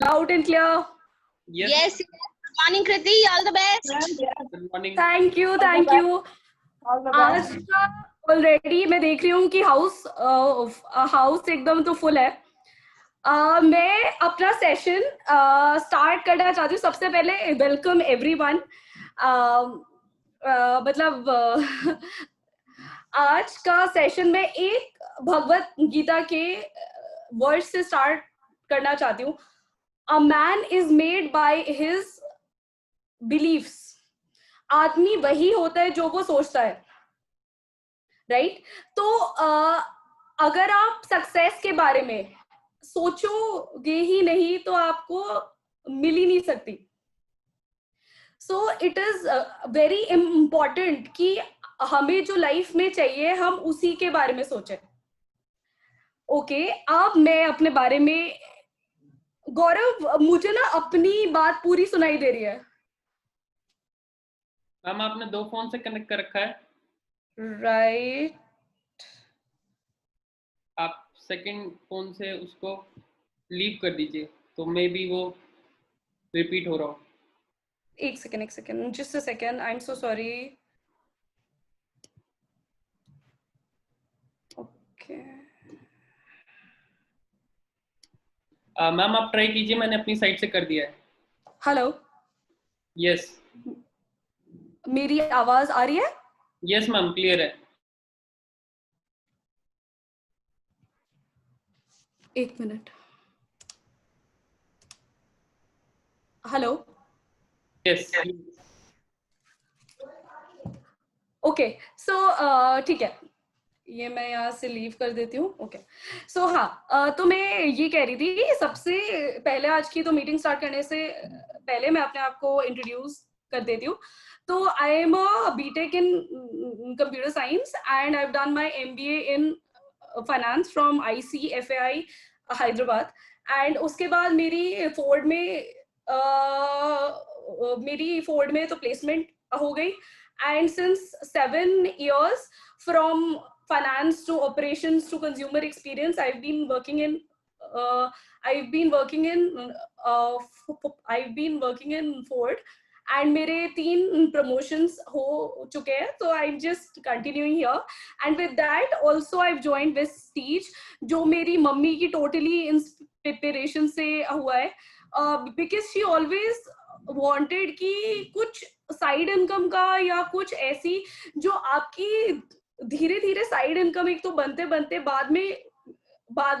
Loud and clear. Yes. Good morning, Kriti. All the best. Good morning. Thank you. आज का already मैं देख रही हूँ कि हाउस एकदम तो फुल है। मैं अपना सेशन स्टार्ट करना चाहती हूँ। सबसे पहले वेलकम एवरीवन। मतलब आज का सेशन में एक भगवत गीता के वर्ड से स्टार्ट करना चाहती हूँ। A man is made by his beliefs. आदमी वही होता है जो वो सोचता है, राइट? तो अगर आप सक्सेस के बारे में सोचोगे ही नहीं तो आपको मिल ही नहीं सकती। So it is very important कि हमें जो लाइफ में चाहिए हम उसी के बारे में सोचें। ओके, अब मैं अपने बारे में, गौरव मुझे ना अपनी बात पूरी सुनाई दे रही है। मैम आपने 2 फोन से कनेक्ट कर रखा है, राइट? आप सेकंड फोन से उसको लीव कर दीजिए तो मे बी वो रिपीट हो रहा हो। एक second, just a second, I am so sorry. Okay ma'am आप ट्राई कीजिए, मैंने अपनी साइड से कर दिया है। हेलो, यस मेरी आवाज आ रही है? यस मैम, क्लियर है। एक मिनट। हेलो, यस ओके, सो ठीक है, ये मैं यहाँ से लीव कर देती हूँ। ओके, सो हाँ, तो मैं ये कह रही थी, सबसे पहले आज की तो मीटिंग स्टार्ट करने से पहले मैं अपने आप को इंट्रोड्यूस कर देती हूँ। तो I am a BTech in computer science and I have done my MBA in finance from ICFAI Hyderabad. And उसके बाद मेरी फोर्ड में तो प्लेसमेंट हो गई। And since 7 years, from finance to operations to consumer experience, I've been working in Ford, and मेरे 3 promotions हो चुके हैं, so I'm just continuing here. And with that also I've joined Vestige, जो मेरी मम्मी की totally inspiration से हुआ है, because she always wanted कि कुछ साइड इनकम का या कुछ ऐसी जो आपकी धीरे धीरे साइड इनकम एक तो बनते बनते बाद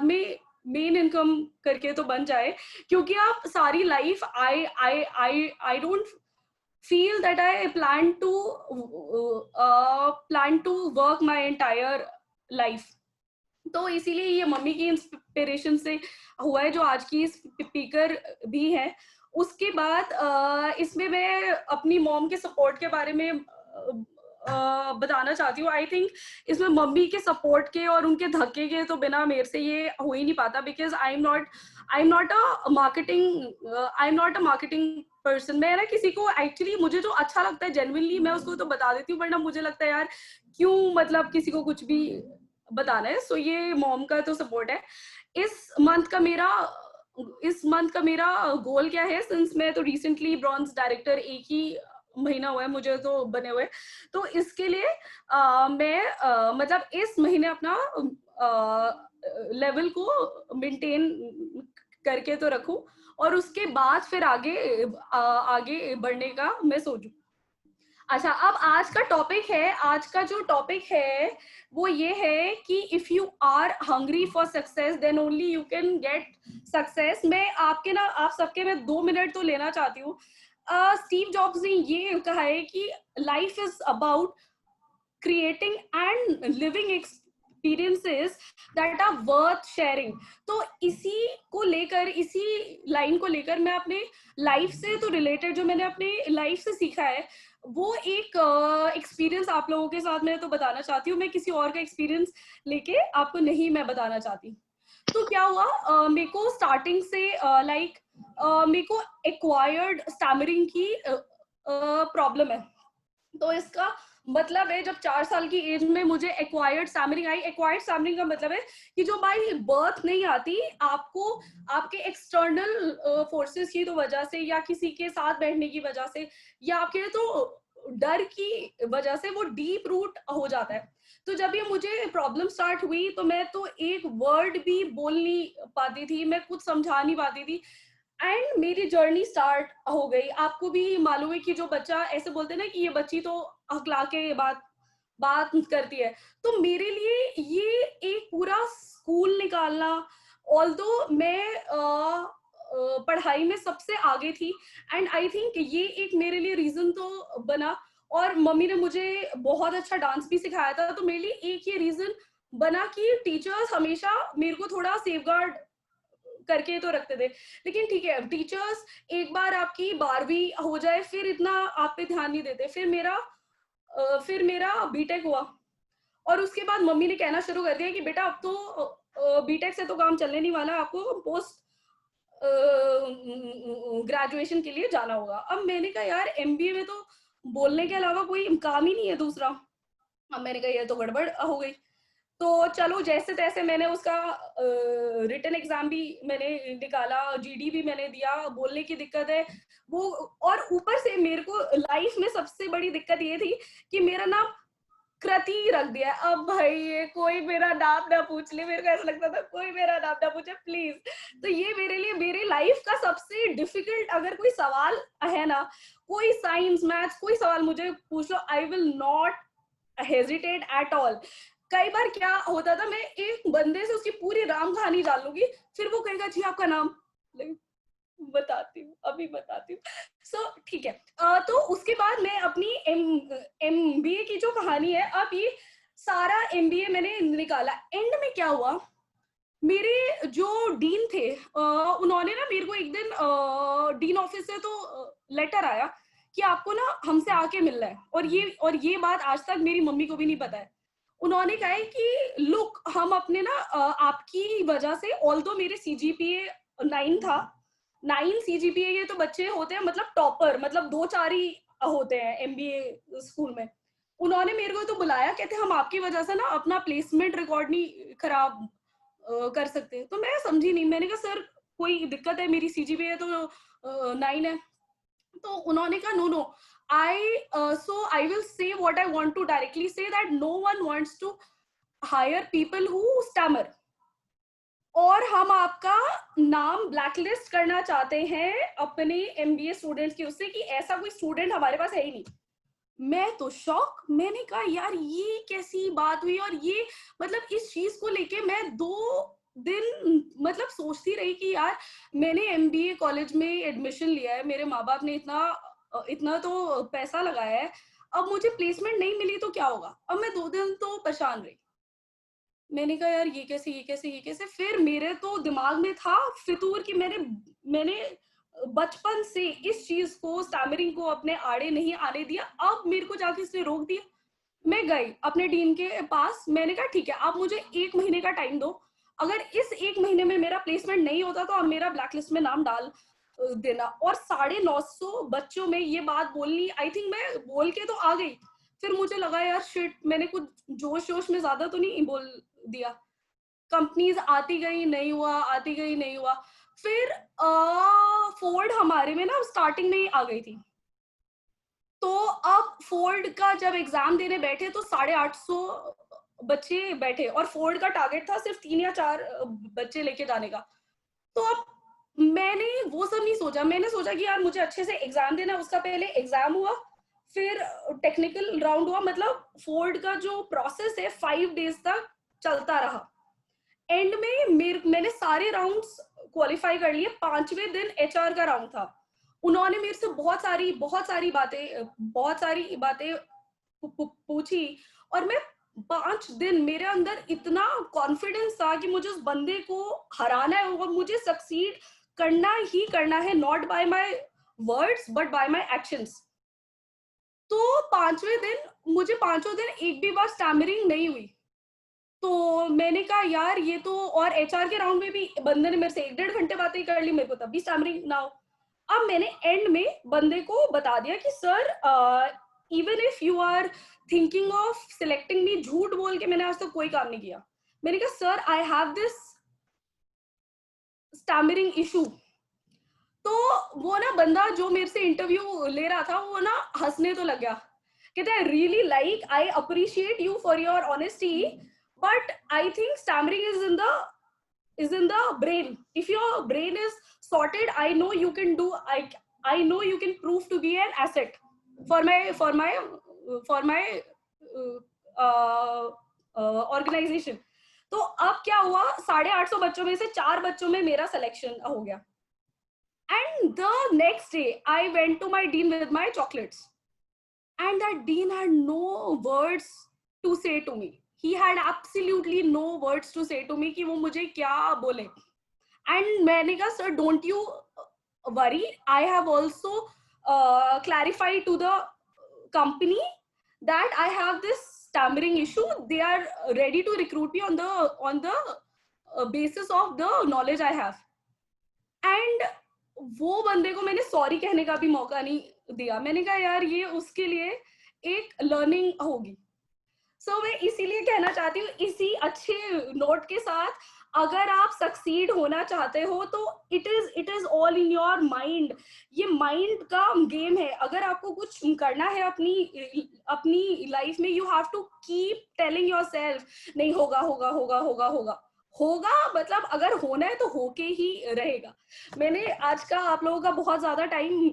में मेन इनकम करके तो बन जाए। क्योंकि आप सारी life I don't feel that I plan to work my entire life. तो इसीलिए ये मम्मी की इंस्पिरेशन से हुआ है जो आज की स्पीकर भी है। उसके बाद इसमें मैं अपनी मॉम के सपोर्ट के बारे में बताना चाहती हूँ। आई थिंक इसमें मम्मी के सपोर्ट के और उनके धक्के के तो बिना मेरे से ये हो ही नहीं पाता, because I am not a marketing person. मैं ना किसी को एक्चुअली मुझे जो अच्छा लगता है जेन्युइनली मैं उसको तो बता देती हूँ, वरना मुझे लगता है यार क्यों मतलब किसी को कुछ भी बताना है। सो ये मॉम का तो सपोर्ट है। इस मंथ का मेरा गोल क्या है, सिंस मैं तो रिसेंटली ब्रॉन्ज डायरेक्टर, एक ही महीना हुआ है मुझे तो बने हुए, तो इसके लिए मैं मतलब इस महीने अपना लेवल को मेंटेन करके तो रखूं और उसके बाद फिर आगे बढ़ने का मैं सोचूं। अच्छा, अब आज का जो टॉपिक है वो ये है कि if you are hungry for success then only you can get success. मैं आप सबके मैं 2 मिनट तो लेना चाहती हूँ। स्टीव जॉब्स ने ये कहा है कि life is about creating and living experiences that are worth sharing। तो इसी लाइन को लेकर मैं अपने लाइफ से तो रिलेटेड जो मैंने अपने लाइफ से सीखा है वो एक एक्सपीरियंस आप लोगों के साथ मैं तो बताना चाहती हूँ। मैं किसी और का एक्सपीरियंस लेके आपको नहीं मैं बताना चाहती। तो क्या हुआ, मेरे को स्टार्टिंग से मेरे को एक्वायर्ड स्टैमरिंग की प्रॉब्लम है। तो इसका मतलब है जब 4 साल की एज में मुझे एक्वायर्ड स्टैमरिंग आई। एक्वायर्ड स्टैमरिंग का मतलब है कि जो बाय बर्थ नहीं आती, आपको आपके एक्सटर्नल फोर्सेस की तो वजह से, या किसी के साथ बैठने की वजह से, या आपके तो डर की वजह से वो डीप रूट हो जाता है। तो जब ये मुझे प्रॉब्लम स्टार्ट हुई तो मैं तो एक वर्ड भी बोल नहीं पाती थी, मैं कुछ समझा नहीं पाती थी, एंड मेरी जर्नी स्टार्ट हो गई। आपको भी मालूम है कि जो बच्चा ऐसे बोलते हैं ना कि ये बच्ची तो हकला के बात करती है, तो मेरे लिए ये एक पूरा स्कूल निकालना, ऑल्दो मैं पढ़ाई में सबसे आगे थी, एंड आई थिंक ये एक मेरे लिए रीजन तो बना। और मम्मी ने मुझे बहुत अच्छा डांस भी सिखाया था, तो मेरे लिए एक ये रीजन बना कि टीचर्स हमेशा मेरे को थोड़ा सेफगार्ड करके तो रखते थे। लेकिन ठीक है, टीचर्स एक बार आपकी 12वीं हो जाए फिर इतना आप पे ध्यान नहीं देते। फिर मेरा बीटेक हुआ, और उसके बाद मम्मी ने कहना शुरू कर दिया कि बेटा अब तो बीटेक से तो काम चलने नहीं वाला, आपको पोस्ट ग्रेजुएशन के लिए जाना होगा। अब मैंने कहा यार एमबीए में तो बोलने के अलावा कोई काम ही नहीं है दूसरा। अब मैंने कहा ये तो गड़बड़ हो गई। तो चलो जैसे तैसे मैंने उसका रिटन एग्जाम भी मैंने निकाला, जीडी भी मैंने दिया। बोलने की दिक्कत है वो, और ऊपर से मेरे को लाइफ में सबसे बड़ी दिक्कत ये थी कि मेरा नाम कृति रख दिया। अब भाई ये कोई मेरा नाम ना पूछ ले, मेरे को ऐसा लगता था कोई मेरा नाम ना पूछे प्लीज। तो ये मेरे लिए मेरी लाइफ का सबसे डिफिकल्ट अगर कोई सवाल है ना, कोई साइंस मैथ्स कोई सवाल मुझे पूछ लो, I will not hesitate at all. कई बार क्या होता था, मैं एक बंदे से उसकी पूरी राम कहानी जान लूंगी, फिर वो कहेगा जी आपका नाम, बताती हूँ अभी बताती हूँ। सो ठीक है। तो उसके बाद मैं अपनी एमबीए की जो कहानी है, अब ये सारा एमबीए मैंने निकाला। एंड में क्या हुआ, मेरे जो डीन थे उन्होंने ना मेरे को एक दिन डीन ऑफिस से तो लेटर आया कि आपको ना हमसे आके मिलना है, और ये बात आज तक मेरी मम्मी को भी नहीं पता है। उन्होंने कहा है कि लुक हम अपने ना आपकी वजह से, ऑल्दो मेरे सीजीपीए 9 था, 9 सीजीपीए ये तो बच्चे होते हैं मतलब टॉपर, मतलब 2-4 ही होते हैं एमबीए स्कूल में। उन्होंने मेरे को तो बुलाया, कहते हम आपकी वजह से ना अपना प्लेसमेंट रिकॉर्ड नहीं खराब कर सकते। तो मैं समझी नहीं, मैंने कहा सर कोई दिक्कत है, मेरी सीजीपीए तो 9 है। तो उन्होंने कहा no no, so I will say what I want to directly say, that no one wants to hire people who stammer, और हम आपका नाम ब्लैकलिस्ट करना चाहते हैं अपने एमबीए स्टूडेंट्स की उससे, कि ऐसा कोई स्टूडेंट हमारे पास है ही नहीं। मैं तो शॉक, मैंने कहा यार ये कैसी बात हुई। और ये मतलब इस चीज को लेके मैं 2 दिन मतलब सोचती रही कि यार मैंने एमबीए कॉलेज में एडमिशन लिया है, मेरे माँ बाप ने इतना तो पैसा लगाया है, अब मुझे प्लेसमेंट नहीं मिली तो क्या होगा। अब मैं 2 दिन तो परेशान रही। मैंने कहा यार ये कैसे। फिर मेरे तो दिमाग में था फितूर कि मैंने बचपन से इस चीज को, स्टैमरिंग को अपने आड़े नहीं आने दिया, अब मेरे को जाके इसने रोक दिया। मैं गई अपने डीन के पास, मैंने कहा ठीक है आप मुझे 1 महीने का टाइम दो, अगर इस 1 महीने में मेरा प्लेसमेंट नहीं होता तो आप मेरा ब्लैकलिस्ट में नाम डाल देना। और 950 बच्चों में ये बात बोलनी, आई थिंक मैं बोल के तो आ गई। फिर मुझे लगा यार शिट, मैंने कुछ जोश में ज्यादा तो नहीं बोल दिया। कंपनीज आती गई नहीं हुआ, आती गई नहीं हुआ। फिर फोर्ड हमारे में ना स्टार्टिंग में ही आ गई थी। तो अब फोर्ड का जब एग्जाम देने बैठे तो 850 बच्चे बैठे, और फोर्ड का टारगेट था सिर्फ 3 या 4 बच्चे लेके जाने का। तो अब मैंने वो सब नहीं सोचा, मैंने सोचा कि यार मुझे अच्छे से एग्जाम देना। उसका पहले एग्जाम हुआ, फिर टेक्निकल राउंड हुआ, मतलब फोर्ड का जो प्रोसेस है 5 डेज तक चलता रहा। एंड में मैंने सारे राउंड्स क्वालिफाई कर लिए। 5वें दिन एचआर का राउंड था। उन्होंने मेरे से बहुत सारी बातें पूछी, और मैं 5 दिन मेरे अंदर इतना कॉन्फिडेंस था कि मुझे उस बंदे को हराना है और मुझे सक्सीड करना ही करना है, not by my words but by my actions. तो 5वें दिन मुझे 5 दिन एक भी बार स्टैमरिंग नहीं हुई। तो मैंने कहा यार ये तो, और एचआर के राउंड में भी बंदे ने मेरे से 1-1.5 घंटे बातें कर ली, मेरे को तब भी स्टैमरिंग ना हो। अब मैंने एंड में बंदे को बता दिया कि sir even if you are thinking of selecting me, झूठ बोल के मैंने आज तक कोई काम नहीं किया। मैंने कहा sir I have this stammering issue. तो वो ना बंदा जो मेरे से इंटरव्यू ले रहा था वो ना हंसने तो लग गया, कहते हैं really like I appreciate you for your honesty, but I think stammering is in the brain. If your brain is sorted, I know you can do, I know you can prove to be an asset for my organization. तो अब क्या हुआ, 850 बच्चों में से 4 बच्चों में मेरा सिलेक्शन हो गया। And the next day I went to my dean with my chocolates, and that dean had no words to say to me. He had absolutely no words to say to me कि वो मुझे क्या बोले। And मैंने कहा sir don't you worry, I have also clarified to the company that I have this stammering issue. They are ready to recruit me on the basis of the knowledge I have. And वो बंदे को मैंने sorry कहने का भी मौका नहीं दिया। मैंने कहा यार ये उसके लिए एक लर्निंग होगी। सो मैं इसीलिए कहना चाहती हूँ, इसी अच्छे नोट के साथ, अगर आप सक्सीड होना चाहते हो तो it is all in your mind. ये माइंड का गेम है। अगर आपको कुछ करना है अपनी लाइफ में, you have to keep telling yourself नहीं होगा होगा होगा होगा होगा होगा, मतलब अगर होना है तो होके ही रहेगा। मैंने आज का आप लोगों का बहुत ज्यादा टाइम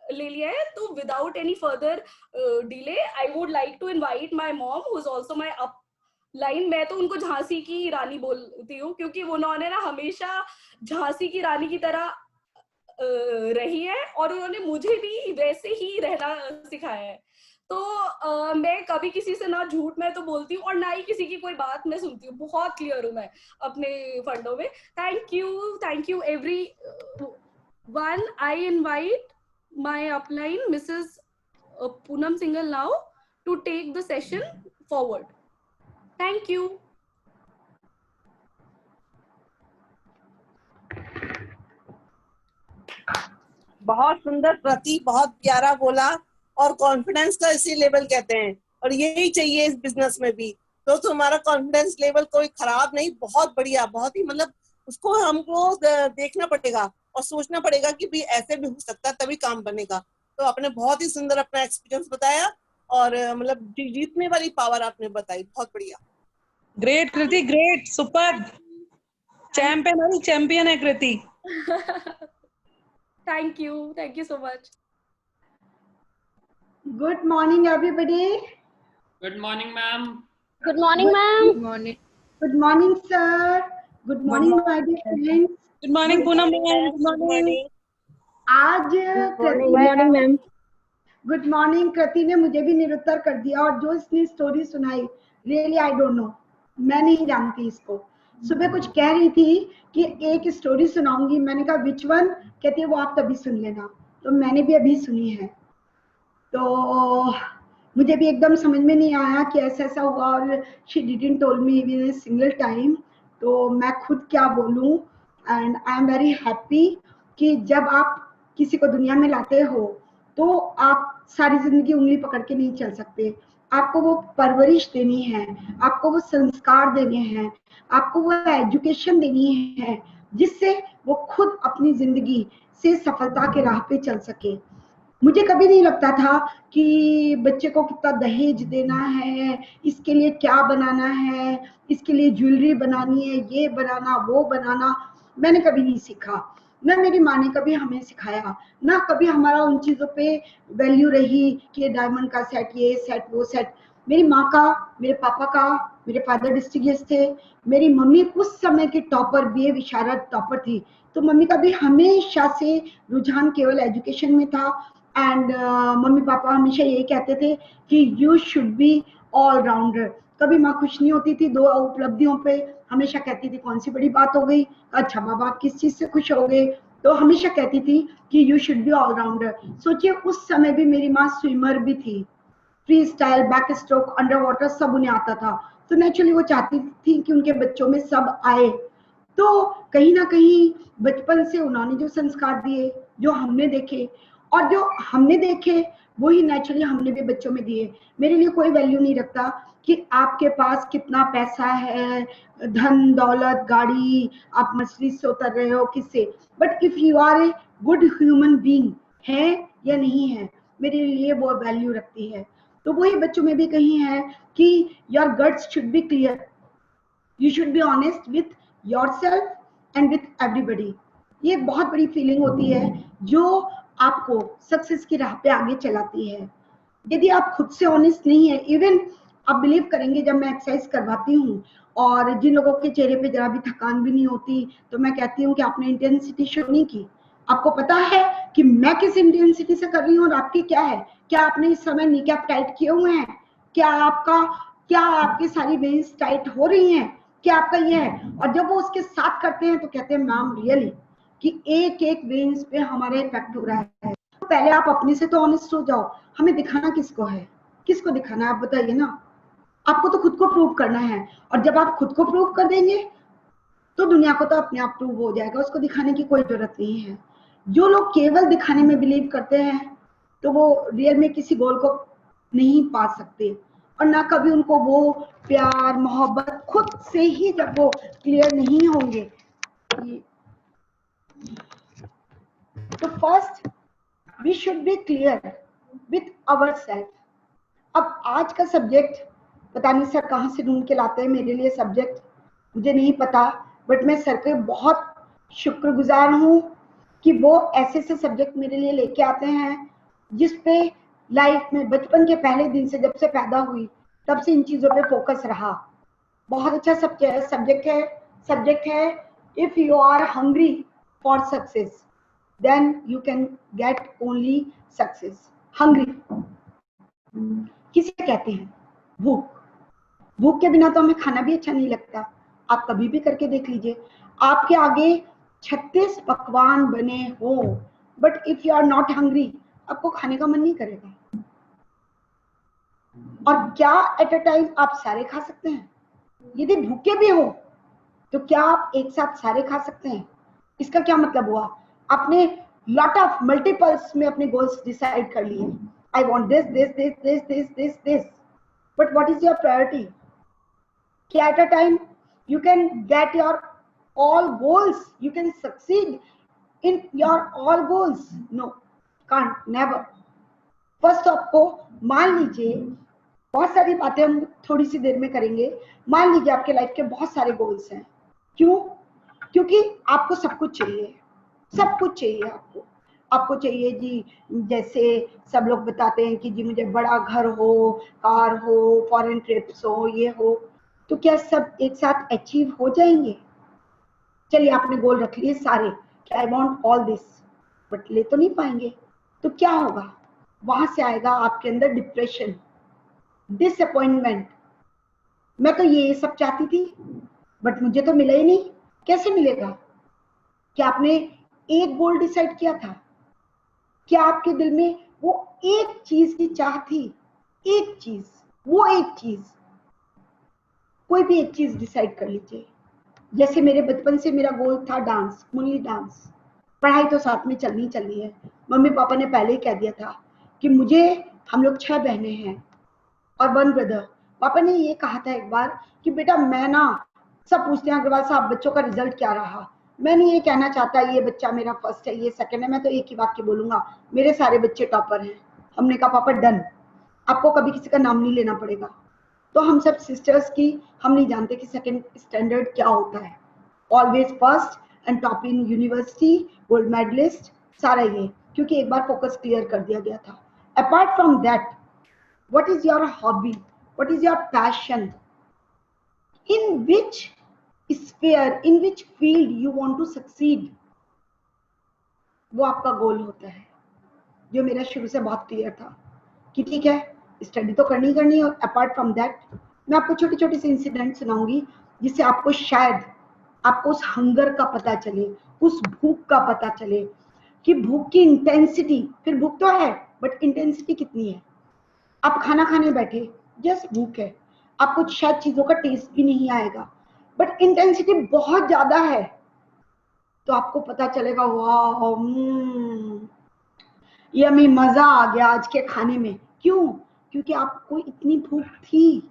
ले लिया है, तो without any further delay I would like to invite my mom who is also my up line. मैं तो उनको झांसी की रानी बोलती हूँ, क्योंकि उन्होंने ना हमेशा झांसी की रानी की तरह रही है, और उन्होंने मुझे भी वैसे ही रहना सिखाया है। तो मैं कभी किसी से ना झूठ मैं तो बोलती हूँ, और ना ही किसी की कोई बात मैं सुनती हूँ। बहुत क्लियर हूँ मैं अपने फंडों में। Thank you every one. I invite my upline Mrs. Poonam Singhal now to take the session forward. Thank you. बहुत सुंदर प्रति, बहुत प्यारा बोला, और कॉन्फिडेंस का इसी लेवल कहते हैं, और यही चाहिए इस बिजनेस में भी। तो तुम्हारा कॉन्फिडेंस लेवल कोई खराब नहीं, बहुत बढ़िया, बहुत ही, मतलब उसको हमको देखना पड़ेगा और सोचना पड़ेगा कि भी ऐसे भी हो सकता है, तभी काम बनेगा। तो आपने बहुत ही सुंदर अपना एक्सपीरियंस बताया, और मतलब जीतने वाली पावर आपने बताई, बहुत बढ़िया। ग्रेट कृति, ग्रेट, सुपर, चैंपियन है कृति। Thank you so much. Good morning, everybody. Good morning, ma'am. Good morning, ma'am. Good morning. Good morning, sir. Good morning, my dear friends. Good morning, Poonam ma'am. Good morning. आज ma'am. Good morning कृति ने मुझे भी निरुत्तर कर दिया, और जो इसने स्टोरी सुनाई, रियली आई डोंट नो, मैं नहीं जानती इसको। सुबह कुछ कह रही थी कि एक स्टोरी सुनाऊंगी, मैंने कहा विच वन, कहती है वो आप तभी सुन लेना। तो मैंने भी अभी सुनी है, तो मुझे भी एकदम समझ में नहीं आया कि ऐसा ऐसा हुआ, और she didn't told me even a single time. तो मैं खुद क्या बोलूं, and I am very happy कि जब आप किसी को दुनिया में लाते हो तो आप सारी जिंदगी उंगली पकड़ के नहीं चल सकते। आपको वो परवरिश देनी है, आपको वो संस्कार देने हैं, आपको वो एजुकेशन देनी है, जिससे वो खुद अपनी जिंदगी से सफलता के राह पे चल सके। मुझे कभी नहीं लगता था कि बच्चे को कितना दहेज देना है, इसके लिए क्या बनाना है, इसके लिए ज्वेलरी बनानी है, ये बनाना वो बनाना, मैंने कभी नहीं सीखा। ना मेरी माँ ने कभी हमें सिखाया, ना कभी हमारा उन चीजों पे वैल्यू रही कि डायमंड का सेट, ये सेट वो सेट। मेरी माँ का, मेरे पापा का, मेरे फादर डिस्ट्रिक्ट थे, मेरी मम्मी उस समय की टॉपर, बीए विशारद टॉपर थी। तो मम्मी का भी हमेशा से रुझान केवल एजुकेशन में था, एंड मम्मी पापा हमेशा यही कहते थे कि you should be all rounder. कभी माँ खुश नहीं होती थी 2 उपलब्धियों पे, हमेशा कहती थी कौन सी बड़ी बात हो गई, अच्छा माँ बाप किस चीज से खुश हो गए, तो हमेशा कहती थी कि you should be all rounder. सोचिए उस समय भी मेरी माँ स्विमर भी थी, free style, back stroke, under water सब उन्हें आता था। तो नेचुरली वो चाहती थी कि उनके बच्चों में सब आए। तो कहीं ना कहीं बचपन से उन्होंने जो संस्कार दिए, जो हमने देखे, और जो हमने देखे वही नेचुरली हमने भी बच्चों में दिए। मेरे लिए कोई वैल्यू नहीं रखता कि आपके पास कितना पैसा है, धन दौलत, गाड़ी, आप मर्सिडीज से उतर रहे हो, किससे, but if you are a good human being, है या नहीं है, मेरे लिए वो वैल्यू रखती है। तो वही बच्चों में भी कहीं है कि your guts should be clear, you should be honest with yourself and with everybody. ये एक बहुत बड़ी फीलिंग होती है जो आपको सक्सेस की राह पे आगे चलाती है। यदि आप खुद से ऑनेस्ट नहीं है, इवन आप बिलीव करेंगे जब मैं एक्सरसाइज करवाती हूँ और जिन लोगों के चेहरे पे जरा भी थकान भी नहीं होती, तो मैं कहती हूँ कि आपने इंटेंसिटी शो नहीं की, आपको पता है कि मैं किस इंटेंसिटी से कर रही हूँ और आपकी क्या है, क्या आपने इस समय नी कैप टाइट किए हुए हैं, क्या आपकी सारी वेन्स टाइट हो रही हैं, क्या आपका ये है। और जब वो उसके साथ करते हैं तो कहते हैं मैम रियली कि एक एक वेन्स पे हमारा इफेक्ट हो रहा है। तो पहले आप अपने से तो ऑनेस्ट हो जाओ, हमें दिखाना किसको है, किसको दिखाना है आप बताइए ना। आपको तो खुद को प्रूव करना है, और जब आप खुद को प्रूव कर देंगे तो दुनिया को तो अपने आप प्रूव हो जाएगा, उसको दिखाने की कोई जरूरत नहीं है। जो लोग केवल दिखाने में बिलीव करते हैं तो वो रियल में किसी गोल को नहीं पा सकते, और ना कभी उनको वो प्यार मोहब्बत खुद से ही जब वो क्लियर नहीं होंगे। तो first we should be clear with ourselves. अब आज का सब्जेक्ट पता नहीं सर कहाँ से ढूंढ के लाते हैं मेरे लिए सब्जेक्ट, मुझे नहीं पता, बट मैं सर के बहुत शुक्रगुजार हूँ कि वो ऐसे से सब्जेक्ट मेरे लिए लेके आते हैं जिसपे लाइफ में बचपन के पहले दिन से, जब से पैदा हुई तब से इन चीजों पे फोकस रहा। बहुत अच्छा सब्जेक्ट है। If you are hungry for success then you can get only success. Hungry किसे कहते हैं? भूख के बिना तो हमें खाना भी अच्छा नहीं लगता। आप कभी भी करके देख लीजिए, आपके आगे 36 पकवान बने हो, but if you are not hungry आपको खाने का मन नहीं करेगा। और क्या एट अ टाइम आप सारे खा सकते हैं? यदि भूखे भी हो तो क्या आप एक साथ सारे खा सकते हैं? इसका क्या मतलब हुआ? आपने लॉट ऑफ मल्टीपल्स में अपने गोल्स डिसाइड कर लिए, I want this this this this this this this, but what is your priority? क्या at a time you can get your all goals, you can succeed in your all goals? No, can't, never. First आपको मान लीजिए, बहुत सारी बातें हम थोड़ी सी देर में करेंगे, मान लीजिए आपके लाइफ के बहुत सारे गोल्स हैं। क्यों? क्योंकि आपको सब कुछ चाहिए, सब कुछ चाहिए आपको चाहिए जी। जैसे सब लोग बताते हैं कि जी मुझे बड़ा घर हो, कार हो, फॉरेन ट्रिप्स हो, ये हो, तो क्या सब एक साथ अचीव हो जाएंगे? चलिए आपने गोल रख लिए सारे कि I want all this, but ले तो नहीं पाएंगे, तो क्या होगा? वहां से आएगा आपके अंदर डिप्रेशन, डिसअपॉइंटमेंट। मैं तो ये सब चाहती थी बट मुझे तो मिला ही नहीं, कैसे मिलेगा? क्या आपने एक गोल डिसाइड किया था? क्या आपके दिल में वो एक चीज की चाह थी? एक चीज, वो एक चीज, कोई भी एक चीज डिसाइड कर लीजिए। जैसे मेरे बचपन से मेरा गोल था डांस, ओनली डांस। पढ़ाई तो साथ में चलनी है। मम्मी पापा ने पहले ही कह दिया था कि मुझे, हम लोग 6 बहनें हैं और 1 ब्रदर। पापा ने ये कहा था एक बार कि बेटा मैं ना, सब पूछते हैं अग्रवाल साहब बच्चों का रिजल्ट क्या रहा, मैं नहीं ये कहना चाहता ये बच्चा मेरा फर्स्ट है, ये सेकंड है, मैं तो एक ही वाक्य बोलूंगा, मेरे सारे बच्चे टॉपर हैं। हमने कहा पापा डन, आपको कभी किसी का नाम नहीं लेना पड़ेगा। तो हम सब सिस्टर्स की, हम नहीं जानते कि सेकंड स्टैंडर्ड क्या होता है। Always first and top in university, gold medalist, सारा ये, क्योंकि एक बार फोकस क्लियर कर दिया गया था। Apart from that, what is your hobby, what is your passion, in which sphere, in which field you want to succeed, वो आपका गोल होता है। जो मेरा शुरू से बहुत क्लियर था कि ठीक है स्टडी तो करनी है, और अपार्ट फ्रॉम दैट मैं आपको छोटे छोटे से इंसिडेंट सुनाऊंगी जिससे आपको शायद आपको उस हंगर का पता चले, उस भूख का पता चले कि भूख की इंटेंसिटी, फिर भूख तो है बट इंटेंसिटी कितनी है। आप खाना खाने बैठे, जस्ट भूख है, आपको शायद चीजों का टेस्ट भी नहीं आएगा बट इंटेंसिटी बहुत ज्यादा है, तो आपको पता चलेगा वाह ये हमें मजा आ गया आज के खाने में। क्यों? क्योंकि आपको इतनी भूख थी।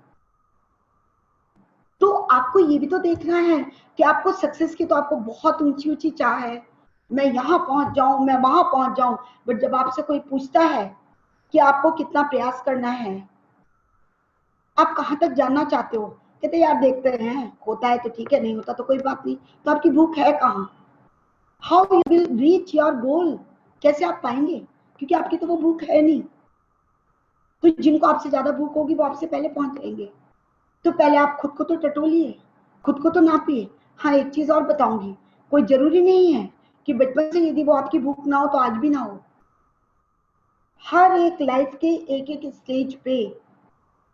तो आपको ये भी तो देखना है कि आपको सक्सेस की तो आपको बहुत ऊंची ऊंची चाह है, मैं यहाँ पहुंच जाऊं, मैं वहां पहुंच जाऊं। बट जब आपसे कोई पूछता है कि आपको कितना प्रयास करना है, आप कहाँ तक जानना चाहते हो, कहते यार देखते हैं, होता है तो ठीक है, नहीं होता तो कोई बात नहीं। तो आपकी भूख है कहाँ? How you will reach your goal? कैसे आप पाएंगे? क्योंकि आपकी तो वो भूख है नहीं। तो जिनको आपसे ज्यादा भूख होगी वो आपसे पहले पहुंच जाएंगे। तो पहले आप खुद को तो टटोलिए, खुद को तो नापिए। हाँ, एक चीज और बताऊंगी, कोई जरूरी नहीं है कि बचपन से यदि वो आपकी भूख ना हो तो आज भी ना हो। हर एक लाइफ के एक एक स्टेज पे,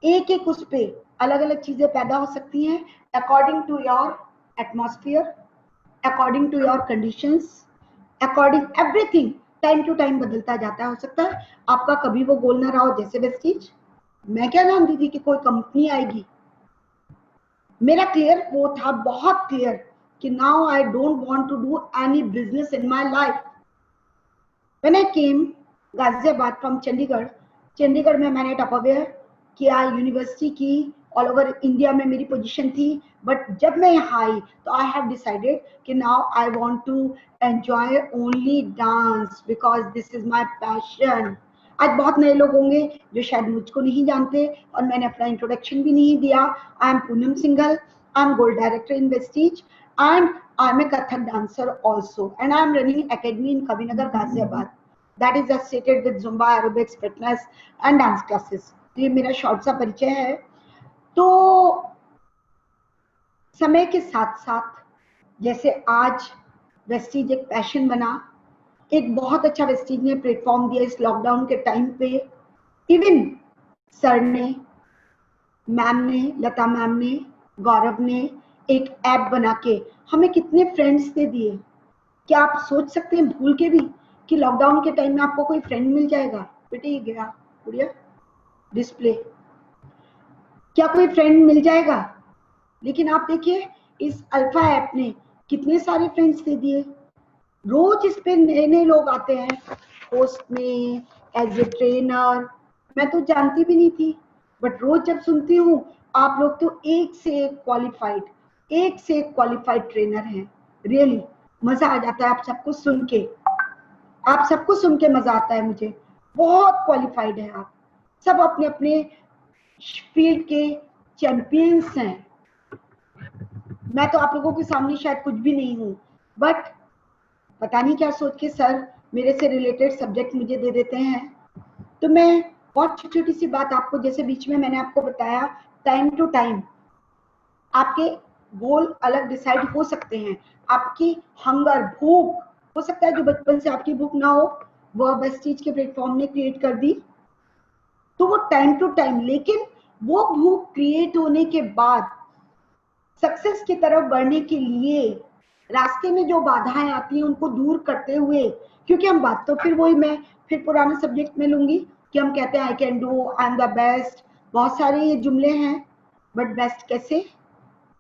एक एक उस पे अलग अलग चीजें पैदा हो सकती हैं, according to your atmosphere, according to your conditions, according everything. Time to time बदलता जाता है। हो सकता है आपका कभी वो गोल ना रहा हो, जैसे वेस्टीज। मैं क्या जानती थी कि कोई कंपनी आएगी? मेरा क्लियर वो था, बहुत क्लियर, कि now I don't want to do any business in my life. When I came Ghaziabad from Chandigarh में मैंने टॉपअवेयर किया, यूनिवर्सिटी की, ऑल ओवर इंडिया में मेरी पोजीशन थी। बट जब मैं यहाँ आई तो आई हैव डिसाइडेड कि now I want to enjoy only dance because this is my passion. आज बहुत नए लोग होंगे जो शायद मुझको नहीं जानते और मैंने अपना इंट्रोडक्शन भी नहीं दिया। I am Poonam Singhal, I am gold director in Vestige and I'm a Kathak dancer also, and I'm running academy in Kavinagar, Ghaziabad, that is associated with Zumba, aerobics, fitness and dance classes. ये मेरा short सा परिचय है। तो समय के साथ साथ जैसे आज वेस्टीज एक पैशन बना, एक बहुत अच्छा वेस्टीज ने प्लेटफॉर्म दिया इस लॉकडाउन के टाइम पे। इवन सर ने, मैम ने, लता मैम ने, गौरव ने एक ऐप बना के हमें कितने फ्रेंड्स दे दिए। क्या आप सोच सकते हैं भूल के भी कि लॉकडाउन के टाइम में आपको कोई फ्रेंड मिल जाएगा? बेटे ये गया गुड़िया डिस्प्ले, क्या कोई फ्रेंड मिल जाएगा? लेकिन आप देखिए इस अल्फा ऐप ने कितने सारे फ्रेंड्स दे दिए। रोज इस पे नए नए लोग आते हैं, होस्ट में, एज ए ट्रेनर। मैं तो जानती भी नहीं थी, बट रोज जब सुनती हूँ आप लोग तो एक से एक क्वालिफाइड ट्रेनर हैं। रियली मजा आ जाता है आप सबको सुन के, मजा आता है मुझे। बहुत क्वालिफाइड है आप सब, अपने अपने फील्ड के चैंपियंस हैं। मैं तो आप लोगों के सामने शायद कुछ भी नहीं हूँ, बट पता नहीं क्या सोच के सर मेरे से रिलेटेड सब्जेक्ट मुझे दे देते हैं। तो मैं बहुत छोटी छोटी सी बात आपको, जैसे बीच में मैंने आपको बताया, टाइम टू टाइम आपके गोल अलग डिसाइड हो सकते हैं। आपकी हंगर, भूख हो सकता है जो बचपन से आपकी भूख ना हो, वह वेस्टीज के प्लेटफॉर्म ने क्रिएट कर दी। तो वो टाइम टू टाइम, लेकिन वो भूख क्रिएट होने के बाद सक्सेस की तरफ बढ़ने के लिए रास्ते में जो बाधाएं आती हैं उनको दूर करते हुए, क्योंकि हम बात तो फिर वही, मैं फिर पुराने सब्जेक्ट में लूंगी कि हम कहते हैं I can do, I am the best, बहुत सारे ये जुमले हैं, बट बेस्ट कैसे?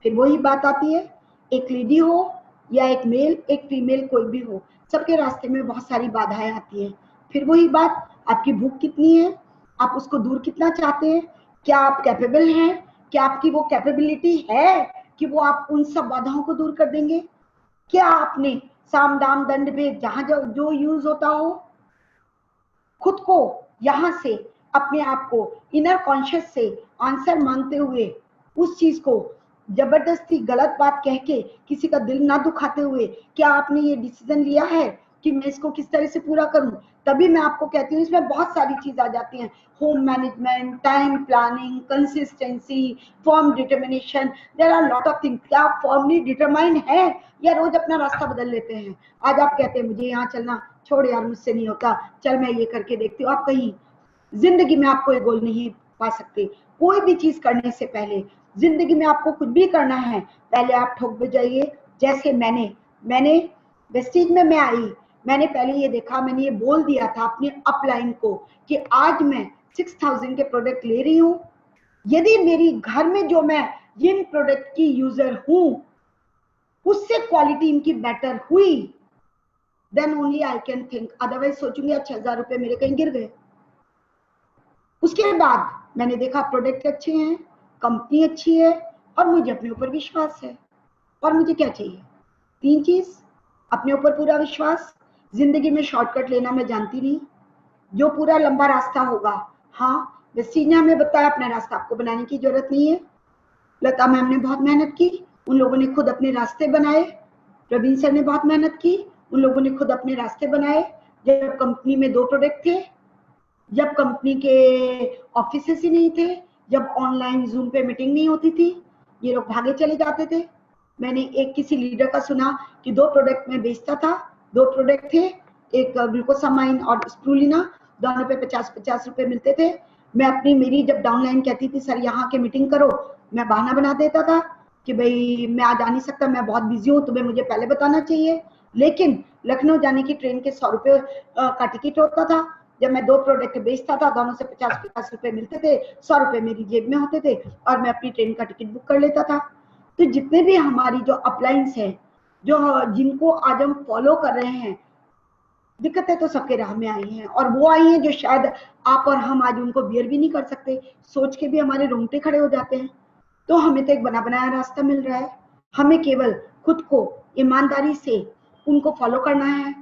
फिर वही बात आती है, एक लेडी हो या एक मेल, एक फीमेल, कोई भी हो, सबके रास्ते में बहुत सारी बाधाएं आती हैं। फिर वही बात, आपकी भूख कितनी है, आप उसको दूर कितना चाहते हैं, क्या आप कैपेबल हैं, क्या आपकी वो कैपेबिलिटी है कि वो आप उन सब बाधाओं को दूर कर देंगे? क्या आपने साम दाम दंड भेद जहां जो यूज होता हो, खुद को यहां से अपने आप को इनर कॉन्शियस से आंसर मांगते हुए उस चीज को जबरदस्ती गलत बात कह के किसी का दिल ना दुखाते हुए, क्या आपने ये डिसीजन लिया है कि मैं इसको किस तरह से पूरा करूं? तभी मैं आपको कहती हूँ इसमें बहुत सारी चीज आ जाती हैं, home management, time planning, consistency, firm determination, there are lot of things. क्या आप फर्मली डिटरमाइंड है या रोज अपना रास्ता बदल लेते हैं? आज आप कहते हैं मुझे यहाँ चलना, छोड़ यार मुझसे नहीं होता, चल मैं ये करके देखती हूँ। आप कहीं जिंदगी में आप कोई गोल नहीं पा सकते। कोई भी चीज करने से पहले, जिंदगी में आपको कुछ भी करना है, पहले आप ठोक बजाइए। जैसे मैंने वेस्टीज में मैं आई, मैंने पहले ये देखा, मैंने ये बोल दिया था अपने अपलाइन को कि आज मैं 6000 के प्रोडक्ट ले रही हूँ, यदि मेरी घर में जो मैं जिन प्रोडक्ट की यूजर हूं उससे क्वालिटी इनकी बेटर हुई then only I can think, otherwise सोचूंगी 6,000 रुपए मेरे कहीं गिर गए। उसके बाद मैंने देखा प्रोडक्ट अच्छे हैं, कंपनी अच्छी है और मुझे अपने ऊपर विश्वास है। और मुझे क्या चाहिए? 3 चीज, अपने ऊपर पूरा विश्वास, जिंदगी में शॉर्टकट लेना मैं जानती नहीं, जो पूरा लंबा रास्ता होगा, हाँ वैसे ने हमें बताया अपना रास्ता आपको बनाने की जरूरत नहीं है। लता मैम ने बहुत मेहनत की, उन लोगों ने खुद अपने रास्ते बनाए। प्रवीण सर ने बहुत मेहनत की, उन लोगों ने खुद अपने रास्ते बनाए। जब कंपनी में 2 प्रोडक्ट थे, जब कंपनी के ऑफिसेस ही नहीं थे, जब ऑनलाइन जूम पे मीटिंग नहीं होती थी, ये लोग भागे चले जाते थे। मैंने एक किसी लीडर का सुना कि 2 प्रोडक्ट में बेचता था, 2 प्रोडक्ट थे, एक ग्लूकोसामाइन और स्प्रूलिना, दोनों पे 50-50 रुपए मिलते थे। मैं अपनी मेरी जब डाउनलाइन कहती थी सर यहाँ के मीटिंग करो, मैं बहाना बना देता था कि भाई मैं आज आ नहीं सकता, मैं बहुत बिजी हूँ, तुम्हें मुझे पहले बताना चाहिए। लेकिन लखनऊ जाने की ट्रेन के 100 रुपए का टिकट होता था। जब मैं 2 प्रोडक्ट बेचता था, दोनों से 50-50 रुपए मिलते थे, 100 रुपए मेरी जेब में होते थे और मैं अपनी ट्रेन का टिकट बुक कर लेता था। तो जितने भी हमारी जो अपलाइंस है, जो जिनको आज हम फॉलो कर रहे हैं, दिक्कतें तो सबके राह में आई हैं, और वो आई हैं जो शायद आप और हम आज उनको बियर भी नहीं कर सकते, सोच के भी हमारे रोंगटे खड़े हो जाते हैं। तो हमें तो एक बना बनाया रास्ता मिल रहा है, हमें केवल खुद को ईमानदारी से उनको फॉलो करना है।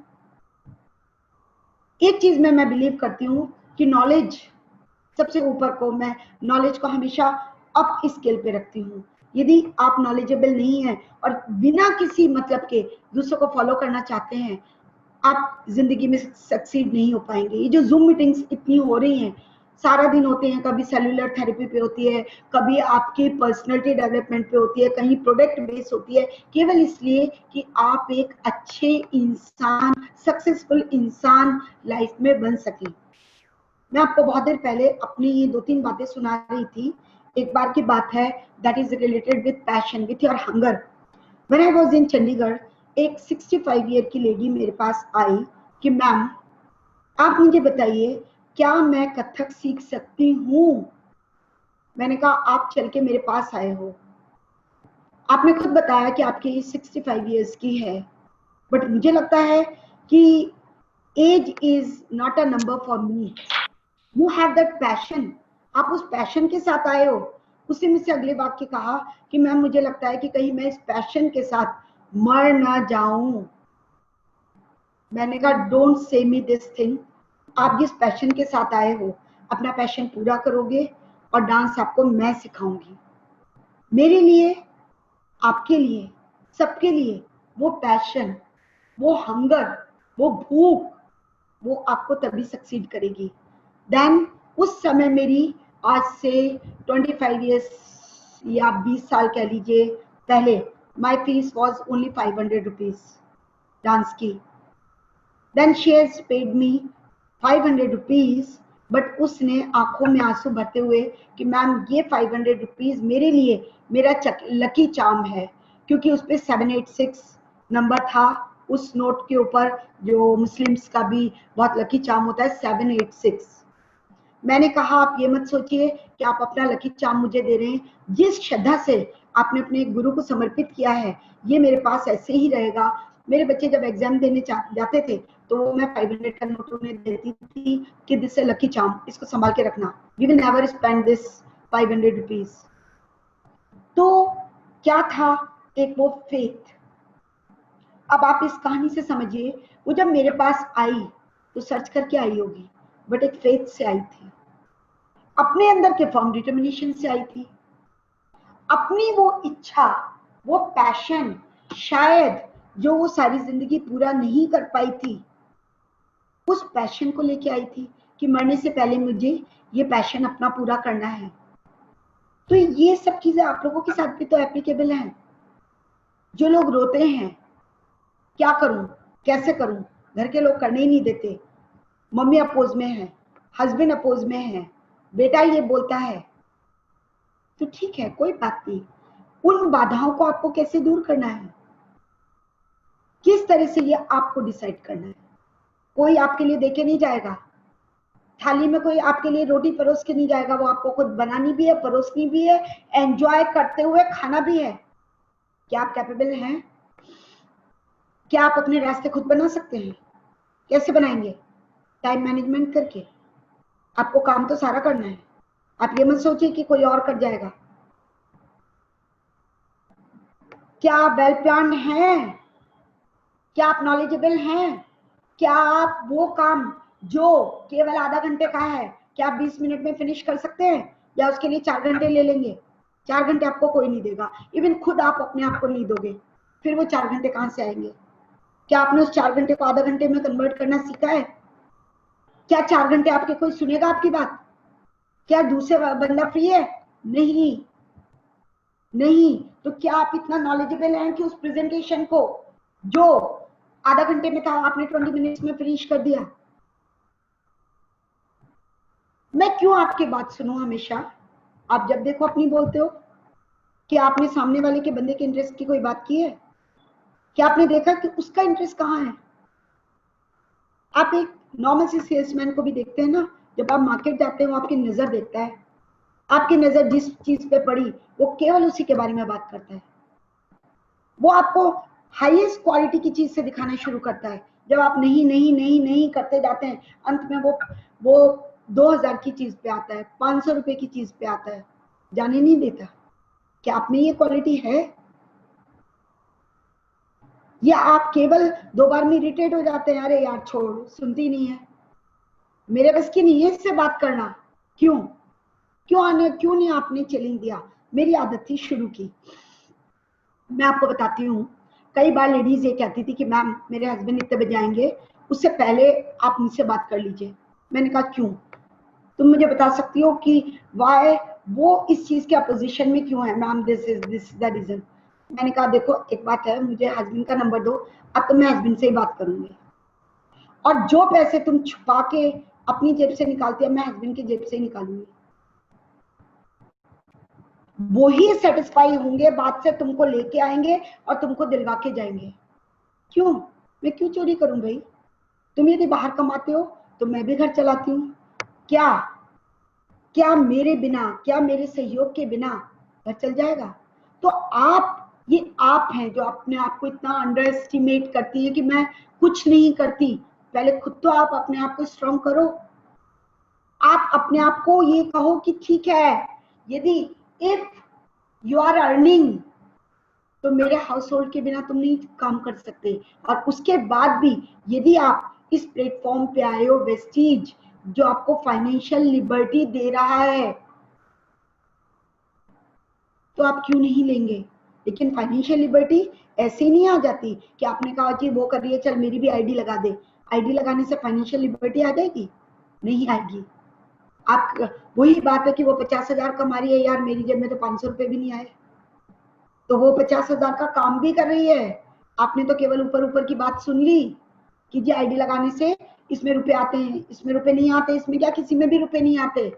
एक चीज में मैं बिलीव करती हूँ कि नॉलेज सबसे ऊपर को, मैं नॉलेज को हमेशा अप स्केल पे रखती हूँ। यदि आप नॉलेजेबल नहीं है और बिना किसी मतलब के दूसरों को फॉलो करना चाहते हैं, आप जिंदगी में सक्सीड नहीं हो पाएंगे। ये जो जूम मीटिंग्स इतनी हो रही हैं, सारा दिन होते हैं, कभी सेलुलर थेरेपी पे होती है, कभी आपकी पर्सनालिटी डेवलपमेंट पे होती है, कहीं प्रोडक्ट बेस होती है, केवल इसलिए कि आप एक अच्छे इंसान, सक्सेसफुल इंसान लाइफ में बन सके। मैं आपको बहुत देर पहले अपनी ये 2-3 बातें सुना रही थी। एक बार की बात है, that is related with passion, with your hunger. When I was in Chandigarh, एक 65 ईयर की लेडी मेरे पास आई कि मैम आप मुझे बताइए क्या मैं कथक सीख सकती हूँ। मैंने कहा आप चल के मेरे पास आए हो, आपने खुद बताया कि आपकी एज 65 ईयर्स की है, बट मुझे लगता है कि age is not a number for me. You have that passion, आप उस पैशन के साथ आए हो। उसने मुझसे अगले वाक्य कहा कि मैम मुझे लगता है कि कहीं मैं इस पैशन के साथ मर ना जाऊं। मैंने कहा don't say me this thing, आप जिस पैशन के साथ आए हो अपना पैशन पूरा करोगे और डांस आपको मैं सिखाऊंगी। मेरे लिए, आपके लिए, सबके लिए वो पैशन, वो हंगर, वो भूख, वो आपको तभी सक्सीड करेगी। देन उस समय मेरी आज से 25 ईयर्स या 20 साल कह लीजिए पहले, my fees was only 500 rupees dance की। Then she has paid me 500 rupees, but उसने आंखों में आंसू भरते हुए कि मैम ये 500 रुपीज मेरे लिए मेरा लकी चार्म है, क्योंकि उस पर 786 नंबर था। उस नोट के ऊपर जो मुस्लिम्स का भी बहुत लकी चार्म होता है 786। मैंने कहा आप ये मत सोचिए कि आप अपना लकी चार्म मुझे दे रहे हैं, जिस श्रद्धा से आपने अपने गुरु को समर्पित किया है ये मेरे पास ऐसे ही रहेगा। मेरे बच्चे जब एग्जाम देने जाते थे तो मैं 500 का नोट उन्हें देती थी कि दिस इज लकी चार्म, इसको संभाल के रखना, we will never spend this 500 rupees. तो क्या था, एक वो फेथ। अब आप इस कहानी से समझिए, वो जब मेरे पास आई तो सर्च करके आई होगी, बट एक फेथ से आई थी, अपने अंदर के फर्म डिटर्मिनेशन से आई थी, अपनी वो इच्छा, वो पैशन, शायद जो वो सारी जिंदगी पूरा नहीं कर पाई थी, उस पैशन को लेके आई थी कि मरने से पहले मुझे ये पैशन अपना पूरा करना है। तो ये सब चीजें आप लोगों के साथ भी तो एप्लीकेबल हैं। जो लोग रोते हैं क्या करूं, कैसे करूं, घर के लोग करने ही नहीं देते, मम्मी अपोज में है, हस्बैंड अपोज में है, बेटा ये बोलता है, तो ठीक है कोई बात नहीं, उन बाधाओं को आपको कैसे दूर करना है, किस तरह से ये आपको डिसाइड करना है। कोई आपके लिए देके नहीं जाएगा, थाली में कोई आपके लिए रोटी परोस के नहीं जाएगा, वो आपको खुद बनानी भी है, परोसनी भी है, एंजॉय करते हुए खाना भी है। क्या आप कैपेबल हैं? क्या आप अपने रास्ते खुद बना सकते हैं? कैसे बनाएंगे? टाइम मैनेजमेंट करके। आपको काम तो सारा करना है। आप ये मत सोचिए कि कोई और कर जाएगा। क्या आप वेल प्लान्ड हैं? क्या आप नॉलेजेबल हैं? क्या आप वो काम जो केवल आधा घंटे का है, क्या आप 20 मिनट में फिनिश कर सकते हैं, या उसके लिए 4 घंटे ले लेंगे? 4 घंटे आपको कोई नहीं देगा, इवन खुद आप अपने आप को नहीं दोगे, फिर वो 4 घंटे कहाँ से आएंगे? क्या आपने उस 4 घंटे को आधा घंटे में कन्वर्ट करना सीखा है? क्या 4 घंटे आपके कोई सुनेगा आपकी बात? क्या दूसरा बंदा फ्री है? नहीं नहीं। तो क्या आप इतना नॉलेजेबल हैं कि उस प्रेजेंटेशन को जो आधा घंटे में था आपने 20 मिनट्स में फिनिश कर दिया? मैं क्यों आपकी बात सुनूं हमेशा? आप जब देखो अपनी बोलते हो कि आपने सामने वाले के बंदे के इंटरेस्ट की कोई बात की है? क्या आपने देखा कि उसका इंटरेस्ट कहाँ है? आप एक नॉर्मल सी सेल्समैन को भी देखते हैं ना, जब आप मार्केट जाते हैं वो आपकी नजर देखता है, आपकी नजर जिस चीज पे पड़ी वो केवल उसी के बारे में बात करता है। वो आपको हाईएस्ट क्वालिटी की चीज से दिखाना शुरू करता है। जब आप नहीं नहीं नहीं नहीं करते जाते हैं, अंत में वो 2000 की चीज पे आता है, 500 रुपए की चीज पे आता है, जाने नहीं देता। क्या आप में ये क्वालिटी है? या आप केवल 2 बार में इरिटेट हो जाते हैं, अरे यार छोड़, सुनती नहीं है, मेरे बस की नहीं है इससे बात करना। क्यों नहीं आपने चैलेंज दिया? मेरी आदत थी शुरू की। मैं आपको बताती हूँ, कई बार लेडीज ये कहती थी कि मैम मेरे हस्बैंड इतने बजे आएंगे, उससे पहले आप मुझसे बात कर लीजिए। मैंने कहा क्यों? तुम मुझे बता सकती हो कि वाई वो इस चीज के अपोजिशन में क्यों है? Ma'am this is the reason. मैंने कहा देखो एक बात है, मुझे हस्बैंड का नंबर दो, अब तो मैं हस्बैंड से ही बात करूंगी, और जो पैसे तुम छुपा के अपनी जेब से निकालती है मैं हस्बैंड की जेब से ही निकालूंगी। वो ही सेटिस्फाई होंगे, बात से तुमको लेके आएंगे और तुमको दिलवा के जाएंगे। क्यों? मैं क्यों चोरी करूं भाई? तुम यदि बाहर कमाते हो तो मैं भी घर चलाती हूँ। क्या मेरे बिना, क्या मेरे सहयोग के बिना घर चल जाएगा? तो ये आप हैं जो अपने आप को इतना अंडर एस्टिमेट करती है कि मैं कुछ नहीं करती। पहले खुद तो आप अपने आप को स्ट्रॉन्ग करो। आप अपने आप को ये कहो कि ठीक है, यदि इफ यू आर अर्निंग तो मेरे हाउस होल्ड के बिना तुम नहीं काम कर सकते। और उसके बाद भी यदि आप इस प्लेटफॉर्म पे आए हो वेस्टीज, जो आपको फाइनेंशियल लिबर्टी दे रहा है, तो आप क्यों नहीं लेंगे? लेकिन फाइनेंशियल लिबर्टी ऐसे ही नहीं आ जाती कि आपने कहा कि वो कर रही है चल मेरी भी आईडी लगा दे। आईडी लगाने से फाइनेंशियल लिबर्टी आ जाएगी? नहीं आएगी। आप वही बात है कि वो 50,000 कमा रही है, यार मेरी जेब में तो 500 रुपए भी नहीं आए, तो वो 50,000 का काम भी कर रही है। आपने तो केवल ऊपर ऊपर की बात सुन ली कि जी आईडी लगाने से इसमें रुपए आते हैं, इसमें रुपए नहीं आते। इसमें क्या, किसी में भी रुपए नहीं आते।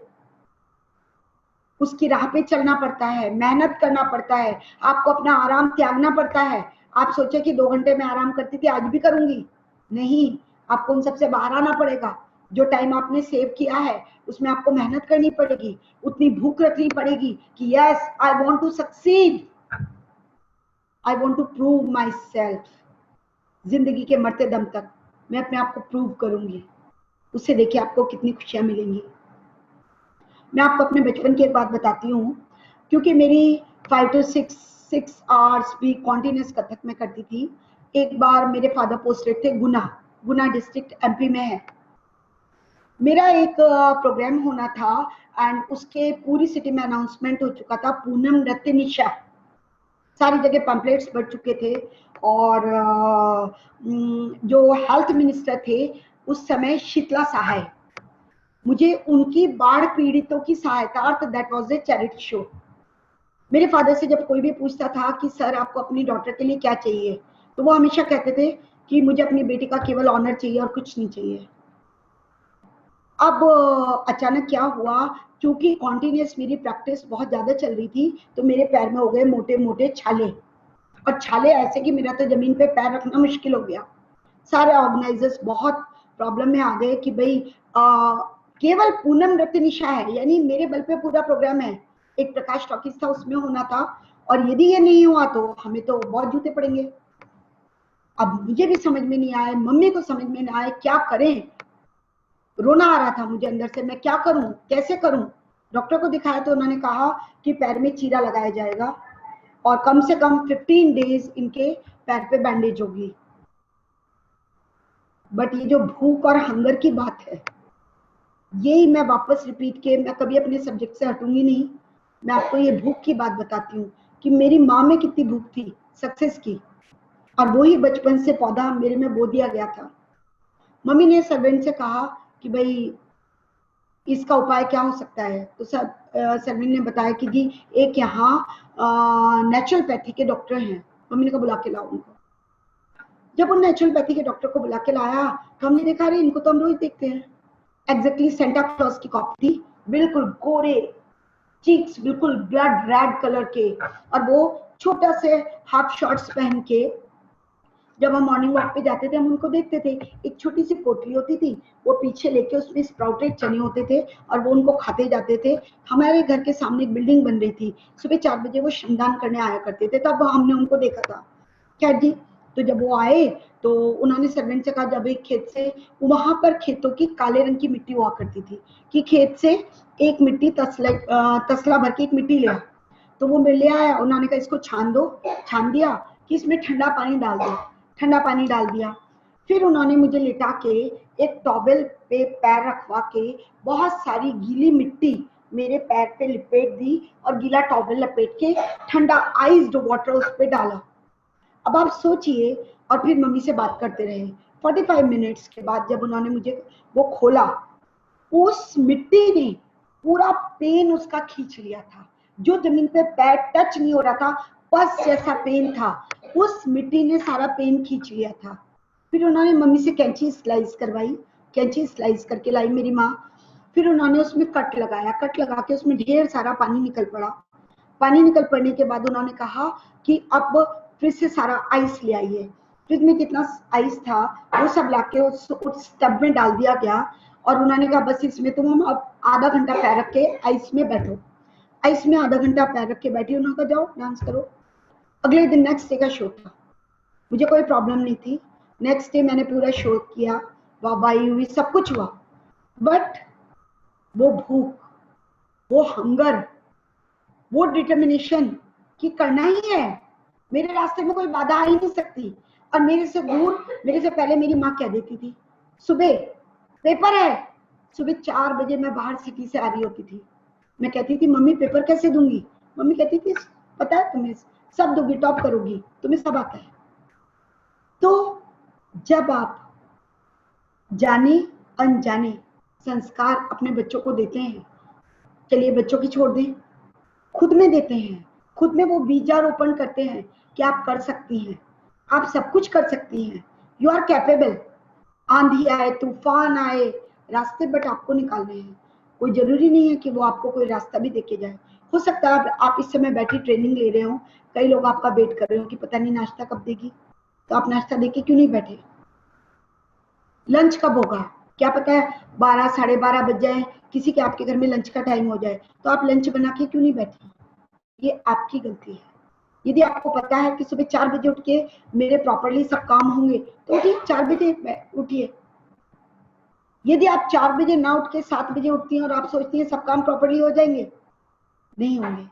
उसकी राह पे चलना पड़ता है, मेहनत करना पड़ता है, आपको अपना आराम त्यागना पड़ता है। आप सोचे कि 2 घंटे में आराम करती थी आज भी करूंगी, नहीं, आपको उन सबसे बाहर आना पड़ेगा। जो टाइम आपने सेव किया है उसमें आपको मेहनत करनी पड़ेगी, उतनी भूख रखनी पड़ेगी कि yes I want to succeed, I want to prove myself. जिंदगी के मरते दम तक मैं अपने आप को प्रूव करूंगी। उससे देखिए आपको कितनी खुशियां मिलेंगी। मैं आपको अपने बचपन की एक बात बताती हूँ, क्योंकि मेरी 5 to 6 आवर्स भी कॉन्टिन्यूस कथक में करती थी। एक बार मेरे फादर पोस्टेड थे गुना डिस्ट्रिक्ट एमपी में है। मेरा एक प्रोग्राम होना था एंड उसके पूरी सिटी में अनाउंसमेंट हो चुका था, पूनम नृत्य निशा, सारी जगह पैम्पलेट्स बढ़ चुके थे। और जो हेल्थ मिनिस्टर थे उस समय शीतला सहाय, मुझे उनकी बाढ़ पीड़ितों की सहायता, तो that was a charity show. मेरे फादर से जब कोई भी पूछता था कि सर आपको अपनी डॉटर के लिए क्या चाहिए, तो वो हमेशा कहते थे कि मुझे अपनी बेटी का केवल ऑनर चाहिए और कुछ नहीं चाहिए। अब अचानक क्या हुआ, क्योंकि कॉन्टिन्यूस मेरी प्रैक्टिस बहुत ज्यादा चल रही थी, तो मेरे पैर में हो गए मोटे मोटे छाले, और छाले ऐसे कि मेरा तो जमीन पे पैर रखना मुश्किल हो गया। सारे ऑर्गेनाइजर्स बहुत प्रॉब्लम में आ गए कि भाई केवल पूनम नृत्य निशा है, यानी मेरे बल पे पूरा प्रोग्राम है। एक प्रकाश टॉकीज था उसमें होना था, और यदि ये नहीं हुआ तो हमें तो बहुत जूते पड़ेंगे। अब मुझे भी समझ में नहीं आया, मम्मी को समझ में नहीं आया, क्या करें। रोना आ रहा था मुझे अंदर से, मैं क्या करूं, कैसे करूं। डॉक्टर को दिखाया तो उन्होंने कहा कि पैर में चीरा लगाया जाएगा और कम से कम 15 डेज इनके पैर पे बैंडेज होगी। बट ये जो भूख और हंगर की बात है, यही मैं वापस रिपीट के, मैं कभी अपने सब्जेक्ट से हटूंगी नहीं। मैं आपको ये भूख की बात बताती हूँ कि मेरी माँ में कितनी भूख थी सक्सेस की, और वही बचपन से पौधा मेरे में बो दिया गया था। मम्मी ने सर्वेंट से कहा कि भाई इसका उपाय क्या हो सकता है, तो सर्वेंट ने बताया कि जी एक यहाँ नेचुरोपैथी के डॉक्टर हैं। मम्मी ने कहा बुला के लाओ उनको। जब उन नेचुरोपैथी के डॉक्टर को बुला के लाया तो हमने देखा अरे इनको तो हम रोज देखते हैं। एग्जैक्टली सेंटा क्लॉज की कॉपी थी, बिल्कुल गोरे चीक्स, बिल्कुल ब्लड रेड कलर के, और वो छोटा से हाफ शॉर्ट्स पहन के। जब हम मॉर्निंग वॉक पे जाते थे हम उनको देखते थे, एक छोटी सी पोटली होती थी, वो पीछे लेके उसमें स्प्राउटेड चने होते थे और वो उनको खाते जाते थे। हमारे घर के सामने एक बिल्डिंग बन रही थी, सुबह 4 बजे वो श्रमदान करने आया करते थे, तब हमने उनको देखा था। खैर जी, तो जब वो आए तो उन्होंने सर्वेंट से कहा जब एक खेत से, वहां पर खेतों की काले रंग की मिट्टी हुआ करती थी, कि खेत से एक मिट्टी तसला भर के एक मिट्टी ले आ। तो वो ले आया, उन्होंने कहा इसको छान दो, छान दिया कि इसमें ठंडा पानी डाल दो, ठंडा पानी डाल दिया। फिर उन्होंने मुझे लिटा के एक टॉवेल पे पैर रखवा के बहुत सारी गीली मिट्टी मेरे पैर पे लिपेट दी और गीला टॉवेल लपेट के ठंडा आइस्ड वाटर उस पे डाला। अब आप सोचिए, और फिर मम्मी से बात करते रहे। 45 मिनट्स के बाद जब उन्होंने मुझे वो खोला, उस मिट्टी ने पूरा पेन उसका खींच लिया था। जो जमीन पे पैर टच नहीं हो रहा था, पस जैसा पेन था, उस मिट्टी ने सारा पेन खींच लिया था। फिर उन्होंने मम्मी से कैंची स्लाइस करवाई, कैंची स्लाइस करके लाई मेरी माँ। फिर उन्होंने उसमें कट लगाया, कट लगा के उसमें ढेर सारा पानी निकल पड़ा। पानी निकल पड़ने के बाद उन्होंने कहा कि अब फ्रिज से सारा आइस ले आइए। फ्रिज में कितना आइस था वो सब लाके उस टब में डाल दिया गया, और उन्होंने कहा बस इसमें तुम अब आधा घंटा पैर रख के आइस में बैठो। आइस में आधा घंटा पैर रख के बैठी, उन्होंने कहा जाओ डांस करो। अगले दिन नेक्स्ट डे का शो था, मुझे कोई प्रॉब्लम नहीं थी। नेक्स्ट डे मैंने पूरा शो किया, वाहवाही हुई, सब कुछ हुआ। बट वो भूख, वो हंगर, वो डिटर्मिनेशन कि करना ही है, मेरे रास्ते में कोई बाधा आ ही नहीं सकती। और मेरे से दूर, मेरे से पहले मेरी माँ कह देती थी सुबह पेपर है, सुबह 4 बजे मैं बाहर सिटी से आ रही होती थी। मैं कहती थी मम्मी पेपर कैसे दूंगी। मम्मी कहती थी पता है तुम्हें सब दोगी, टॉप करोगी, तुम्हें सब आता है। तो जब आप जाने अनजाने संस्कार अपने बच्चों को देते हैं, चलिए बच्चों की छोड़ दें, खुद में देते हैं, खुद में वो बीजारोपण करते हैं कि आप कर सकती हैं, आप सब कुछ कर सकती हैं, यू आर कैपेबल। आंधी आए, तूफान आए, रास्ते बट आपको निकालने हैं। कोई जरूरी नहीं है कि वो आपको कोई रास्ता भी देके जाए। हो सकता है आप इस समय बैठी ट्रेनिंग ले रहे हो, कई लोग आपका वेट कर रहे हो कि पता नहीं नाश्ता कब देगी, तो आप नाश्ता देके क्यों नहीं बैठे। लंच कब होगा क्या पता है, 12 साढ़े 12 बज जाए, किसी के आपके घर में लंच का टाइम हो जाए, तो आप लंच बना के क्यों नहीं बैठे। ये आपकी गलती है। यदि आपको पता है कि सुबह 4 बजे उठ के मेरे प्रॉपरली सब काम होंगे, तो उठिए 4 बजे उठिए। यदि आप 4 बजे ना उठ के 7 बजे उठती हैं और आप सोचती हैं सब काम प्रॉपरली हो जाएंगे, नहीं होंगे।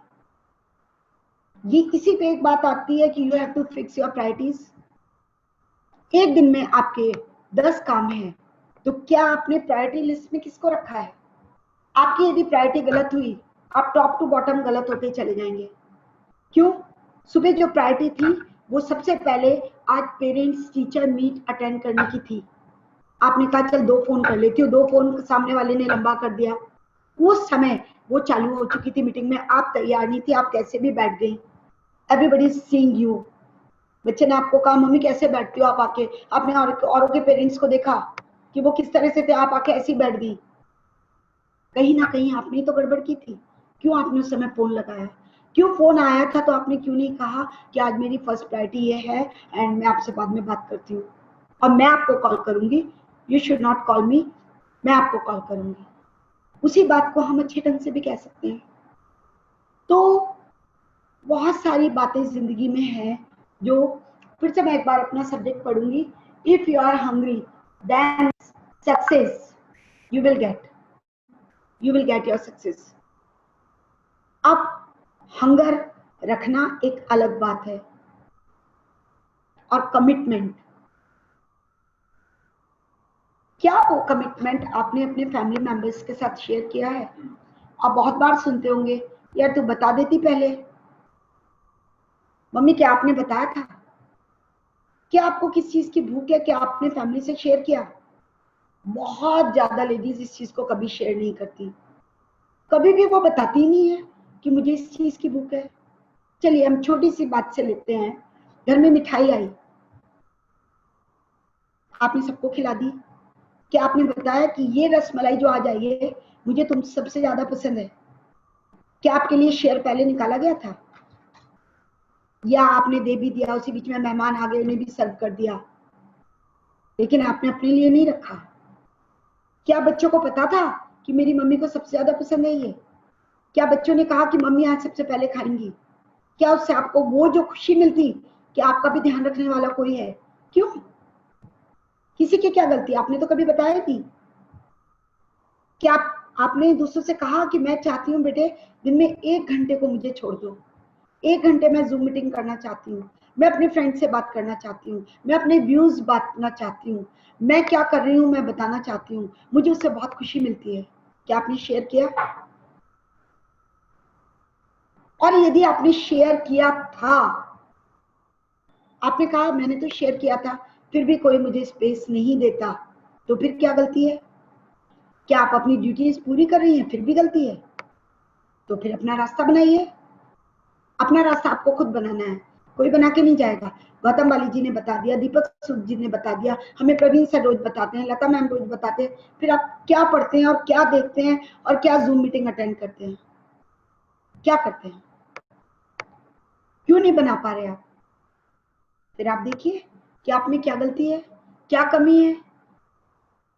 ये इसी पे एक बात आती है कि you have to fix your priorities. एक दिन में आपके 10 काम हैं, तो क्या आपने प्रायोरिटी लिस्ट में किसको रखा है। आपकी यदि प्रायोरिटी गलत हुई, आप टॉप टू बॉटम गलत होते चले जाएंगे। क्यों। सुबह जो प्रायोरिटी थी वो सबसे पहले आज पेरेंट्स टीचर मीट अटेंड करने की थी। आपने कहा चल 2 फोन कर लेती हूँ, 2 फोन सामने वाले ने लंबा कर दिया। उस समय वो चालू हो चुकी थी मीटिंग में, आप तैयार नहीं थी, आप कैसे भी बैठ गई। Everybody is seeing you. बच्चे ने आपको कहा मम्मी कैसे बैठती हो आप आके, आपने औरों के पेरेंट्स को देखा कि वो किस तरह से थे, आप आके ऐसी बैठ गई। कहीं ना कहीं आपने तो गड़बड़ की थी। क्यों आपने उस समय फोन लगाया, क्यों फोन आया था तो आपने क्यों नहीं कहा कि आज मेरी फर्स्ट प्रायोरिटी ये है एंड मैं आपसे बाद में बात करती हूँ और मैं आपको कॉल करूंगी, यू शुड नॉट कॉल मी, मैं आपको कॉल करूंगी। उसी बात को हम अच्छे ढंग से भी कह सकते हैं। तो बहुत सारी बातें जिंदगी में है जो फिर से मैं एक बार अपना सब्जेक्ट पढ़ूंगी। If you are hungry then success you will get your success. अब हंगर रखना एक अलग बात है, और कमिटमेंट, क्या वो कमिटमेंट आपने अपने फैमिली मेंबर्स के साथ शेयर किया है? आप बहुत बार सुनते होंगे, यार तू बता देती पहले, मम्मी क्या आपने बताया था, क्या आपको किस चीज की भूख है, क्या आपने फैमिली से शेयर किया? बहुत ज्यादा लेडीज इस चीज को कभी शेयर नहीं करती, कभी भी वो बताती नहीं है कि मुझे इस चीज की भूख है। चलिए हम छोटी सी बात से लेते हैं, घर में मिठाई आई, आपने सबको खिला दी, क्या आपने बताया कि ये रसमलाई जो आज आई है मुझे तुम सबसे ज्यादा पसंद है? क्या आपके लिए शेयर पहले निकाला गया था, या आपने दे भी दिया, उसी बीच में मेहमान आ गए उन्हें भी सर्व कर दिया, लेकिन आपने अपने लिए नहीं रखा? क्या बच्चों को पता था कि मेरी मम्मी को सबसे ज्यादा पसंद है ये? क्या बच्चों ने कहा कि मम्मी आज सबसे पहले खाएंगी? क्या उससे आपको वो जो खुशी मिलती कि आपका भी ध्यान रखने वाला कोई है? क्यों? किसी की क्या गलती, आपने तो कभी बताया नहीं। क्या आपने दूसरों से कहा कि मैं चाहती हूँ बेटे दिन में 1 घंटे को मुझे छोड़ दो, 1 घंटे मैं जूम मीटिंग करना चाहती हूँ, मैं अपने फ्रेंड से बात करना चाहती हूँ, मैं अपने व्यूज बांटना चाहती हूँ, मैं क्या कर रही हूँ मैं बताना चाहती हूँ, मुझे उससे बहुत खुशी मिलती है? क्या आपने शेयर किया? और यदि आपने शेयर किया था, आपने कहा मैंने तो शेयर किया था फिर भी कोई मुझे स्पेस नहीं देता, तो फिर क्या गलती है? क्या आप अपनी ड्यूटीज पूरी कर रही हैं फिर भी गलती है? तो फिर अपना रास्ता बनाइए, अपना रास्ता आपको खुद बनाना है, कोई बना के नहीं जाएगा। गौतम वाली जी ने बता दिया, दीपक सूद जी ने बता दिया, हमें प्रवीण सर रोज बताते हैं, लता मैम रोज बताते हैं, फिर आप क्या पढ़ते हैं और क्या देखते हैं और क्या जूम मीटिंग अटेंड करते हैं? क्या करते हैं? क्यों नहीं बना पा रहे आप? फिर आप देखिए कि आप में क्या गलती है, क्या कमी है,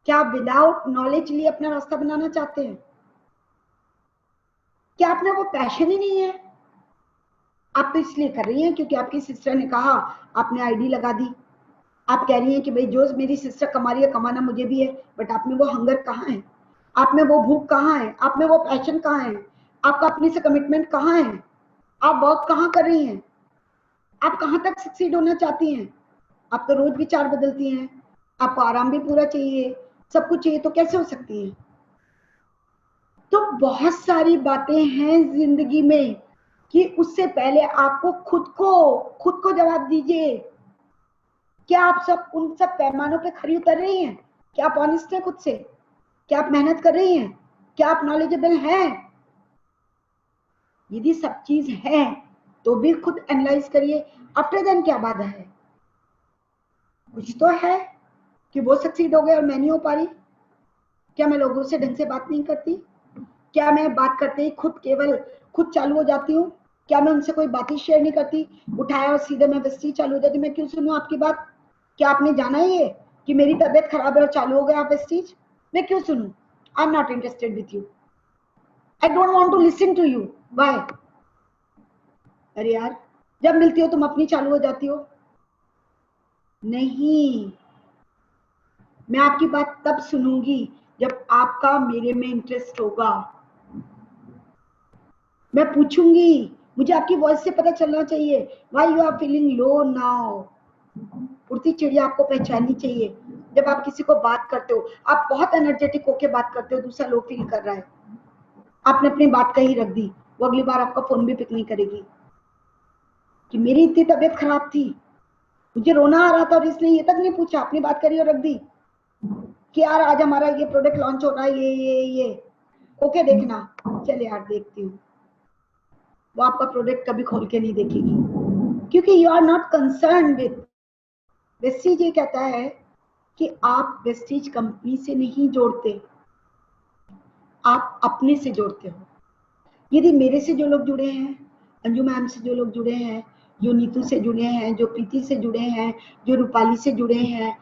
क्या आप विदाउट नॉलेज लिए अपना रास्ता बनाना चाहते हैं? क्या आप में वो पैशन ही नहीं है? आप तो इसलिए कर रही हैं क्योंकि आपकी सिस्टर ने कहा, आपने आईडी लगा दी, आप कह रही हैं कि भाई जो मेरी सिस्टर कमा रही है कमाना मुझे भी है, बट आप में वो हंगर कहाँ है, आप में वो भूख कहाँ है, आप में वो पैशन कहाँ है, आपका अपने से कमिटमेंट कहाँ है, आप वर्क कहाँ कर रही हैं, आप कहाँ तक सक्सीड होना चाहती हैं? आप तो रोज विचार बदलती हैं, आपको आराम भी पूरा चाहिए, सब कुछ चाहिए, तो कैसे हो सकती है? तो बहुत सारी बातें हैं जिंदगी में कि उससे पहले आपको खुद को जवाब दीजिए। क्या आप सब उन सब पैमानों पे खरी उतर रही हैं? क्या आप ऑनेस्ट हैं खुद से? क्या आप मेहनत कर रही हैं? क्या आप नॉलेजेबल हैं? यदि सब चीज है तो भी खुद एनालाइज करिए, आफ्टर देन क्या बाधा है? कुछ तो है कि वो सक्सीड हो गए और मैं नहीं हो पा रही। क्या मैं लोगों से ढंग से बात नहीं करती? क्या मैं बात करते ही खुद चालू हो जाती हूँ? क्या मैं उनसे कोई बात ही शेयर नहीं करती? उठाया और सीधे मैं बस्ती चालू हो जाती, मैं क्यों सुनूं आपकी बात? क्या आपने जाना ही है कि मेरी तबीयत खराब है और चालू हो गया आप वेस्टीज? मैं क्यों सुनूं? I am not interested with you, I don't want to listen to you, why? अरे यार, जब मिलती हो तुम अपनी चालू हो जाती हो। नहीं, मैं आपकी बात तब सुनूंगी जब आपका मेरे में इंटरेस्ट होगा। मैं पूछूंगी, मुझे आपकी वॉइस से पता चलना चाहिए why you are feeling low now. उड़ती चिड़िया आपको पहचाननी चाहिए। जब आप किसी को बात करते हो, आप बहुत एनर्जेटिक होके बात करते हो, दूसरा लो फील कर रहा है, आपने अपनी बात कहीं रख दी, वो अगली बार आपका फोन भी पिक नहीं करेगी कि मेरी इतनी तबीयत खराब थी, मुझे रोना आ रहा था और इसने ये तक नहीं पूछा, अपनी बात करी और रख दी कि यार आज हमारा ये प्रोडक्ट लॉन्च हो रहा है, ये ओके देखना, चले यार देखती हूँ। वो आपका प्रोडक्ट कभी खोल के नहीं देखेगी क्योंकि you are not concern with. वेस्टीज ये कहता है कि आप वेस्टीज कंपनी से नहीं जोड़ते, आप अपने से जोड़ते हो। यदि मेरे से जो लोग जुड़े हैं, अंजू मैम से जो लोग जुड़े हैं, जो नीतू से जुड़े हैं, जो प्रीति से जुड़े हैं, जो रूपाली से जुड़े हैं,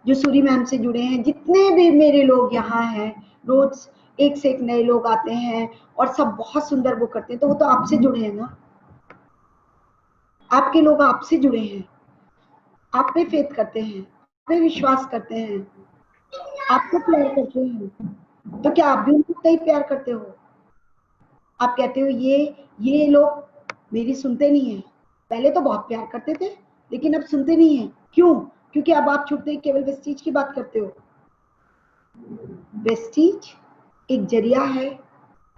जो सूरी मैम से जुड़े हैं, जितने भी मेरे लोग यहाँ हैं, रोज एक से एक नए लोग आते हैं और सब बहुत सुंदर वो करते हैं, तो वो तो आपसे जुड़े हैं ना, आपके लोग आपसे जुड़े हैं। आप पे फेथ करते हैं, आप पे विश्वास करते हैं, आपको प्यार करते हैं, तो क्या आप भी उनको उतना ही प्यार करते हो? आप कहते हो ये लोग मेरी सुनते नहीं है। पहले तो बहुत प्यार करते थे, लेकिन अब सुनते नहीं है। क्यों? क्योंकि अब आप छुट्टे केवल वेस्टीज की बात करते हो। वेस्टीज एक जरिया है,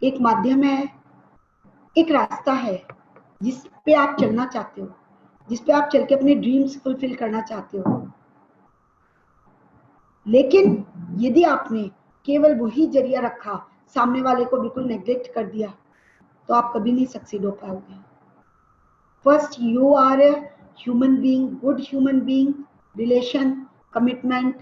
एक माध्यम है, एक रास्ता है जिस पे आप चलना चाहते हो, जिस पे आप चल के अपने ड्रीम्स फुलफिल करना चाहते हो। लेकिन यदि आपने केवल वही जरिया रखा, सामने वाले को बिल्कुल नेग्लेक्ट कर दिया, तो आप कभी नहीं सक्सीड हो पाओगे। First you are a human being, good human being. Relation, commitment,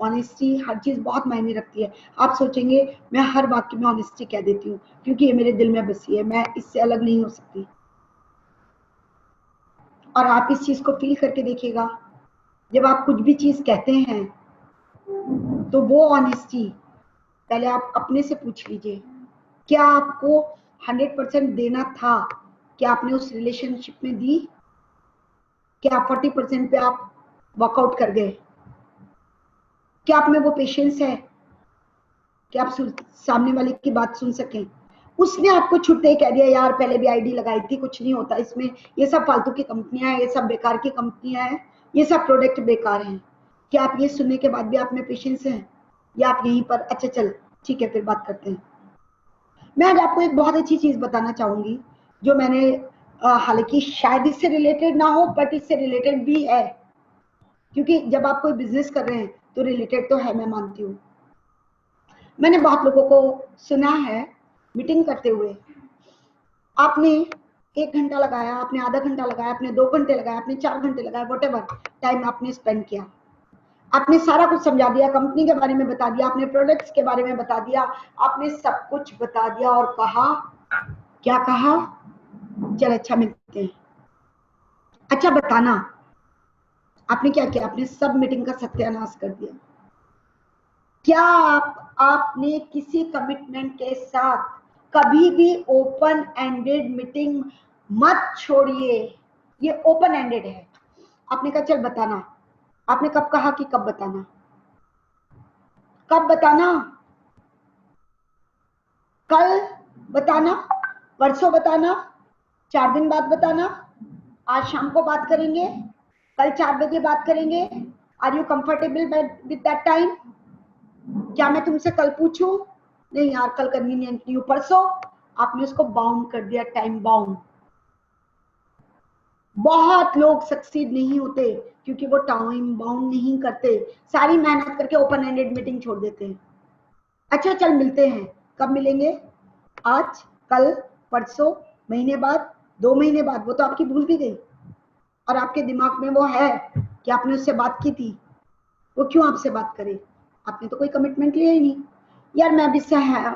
honesty, हर चीज बहुत मायने रखती है। आप सोचेंगे मैं हर वाक्य में ऑनेस्टी कह देती हूँ क्योंकि ये मेरे दिल में बसी है, मैं इससे अलग नहीं हो सकती। और आप इस चीज को फील करके देखिएगा, जब आप कुछ भी चीज कहते हैं तो वो ऑनेस्टी पहले आप अपने से पूछ लीजिए, क्या आपको 100% देना था? क्या आपने उस रिलेशनशिप में दी? क्या आप 40% पे आप वॉकआउट कर गए? क्या आप में वो पेशेंस है कि आप सामने वाले की बात सुन सकें? उसने आपको छुट्टे कह दिया, यार पहले भी आईडी लगाई थी, कुछ नहीं होता इसमें, ये सब फालतू की कंपनियां हैं, ये सब बेकार की कंपनियां हैं, ये सब प्रोडक्ट बेकार हैं। क्या आप ये सुनने के बाद भी आप में पेशेंस है, या आप यहीं पर अच्छा चल ठीक है फिर बात करते हैं? मैं आज आपको एक बहुत अच्छी चीज बताना चाहूंगी जो मैंने हालांकि शायद इससे रिलेटेड ना हो, बट इससे रिलेटेड भी है, क्योंकि जब आप कोई बिजनेस कर रहे हैं तो रिलेटेड तो है, मैं मानती हूँ। मैंने बहुत लोगों को सुना है मीटिंग करते हुए, आपने 1 घंटा लगाया, आपने आधा घंटा लगाया, आपने 2 घंटे लगाया, आपने 4 घंटे लगाया, व्हाटएवर टाइम आपने स्पेंड किया, आपने सारा कुछ समझा दिया, कंपनी के बारे में बता दिया, आपने प्रोडक्ट्स के बारे में बता दिया, आपने सब कुछ बता दिया और कहा, क्या कहा? चल अच्छा मिलते हैं। अच्छा बताना, आपने क्या किया? आपने सब मीटिंग का सत्यानाश कर दिया। क्या आपने किसी कमिटमेंट के साथ कभी भी ओपन एंडेड मीटिंग मत छोड़िए, ये ओपन एंडेड है। आपने कहा चल बताना, आपने कब कहा कि कब बताना? कब बताना? कल बताना, परसों बताना, 4 दिन बाद बताना, आज शाम को बात करेंगे, कल 4 बजे बात करेंगे। Are you comfortable with that time? क्या मैं तुमसे कल पूछूं? नहीं यार कल कन्वीनियंट नहीं हो, परसों। आपने उसको बाउंड कर दिया, टाइम बाउंड। बहुत लोग सक्सीड नहीं होते क्योंकि वो टाइम बाउंड नहीं करते, सारी मेहनत करके ओपन एंडेड मीटिंग छोड़ देते हैं। अच्छा चल मिलते हैं, कब मिलेंगे? आज, कल, परसों, महीने बाद, 2 महीने बाद। वो तो आपकी भूल भी गई और आपके दिमाग में वो है कि आपने उससे बात की थी। वो क्यों आपसे बात करे? आपने तो कोई कमिटमेंट लिया ही नहीं। यार मैं अभी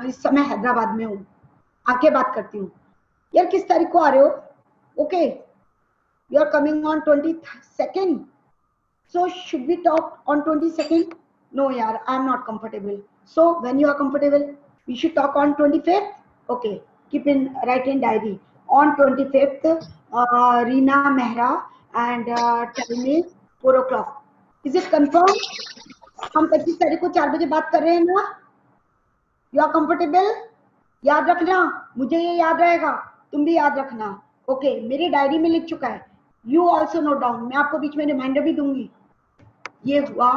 इस समय हैदराबाद में हूँ, आके बात करती हूँ। यार किस तारीख को आ रहे हो? Okay, you are coming on 22nd, so should we talk on 22nd? No yaar, I am not comfortable. So when you are comfortable, we should talk on 25th. Okay, write in diary on 25th, Reena Mehra, and time is 4 o'clock. Is it confirmed? हम 25 तारीख को 4 बजे बात कर रहे हैं ना? You are comfortable? याद रखना, मुझे ये याद रहेगा, तुम भी याद रखना। ओके, मेरी डायरी में लिख चुका है, यू ऑल्सो नोट डाउन, मैं आपको बीच में रिमाइंडर भी दूंगी। ये हुआ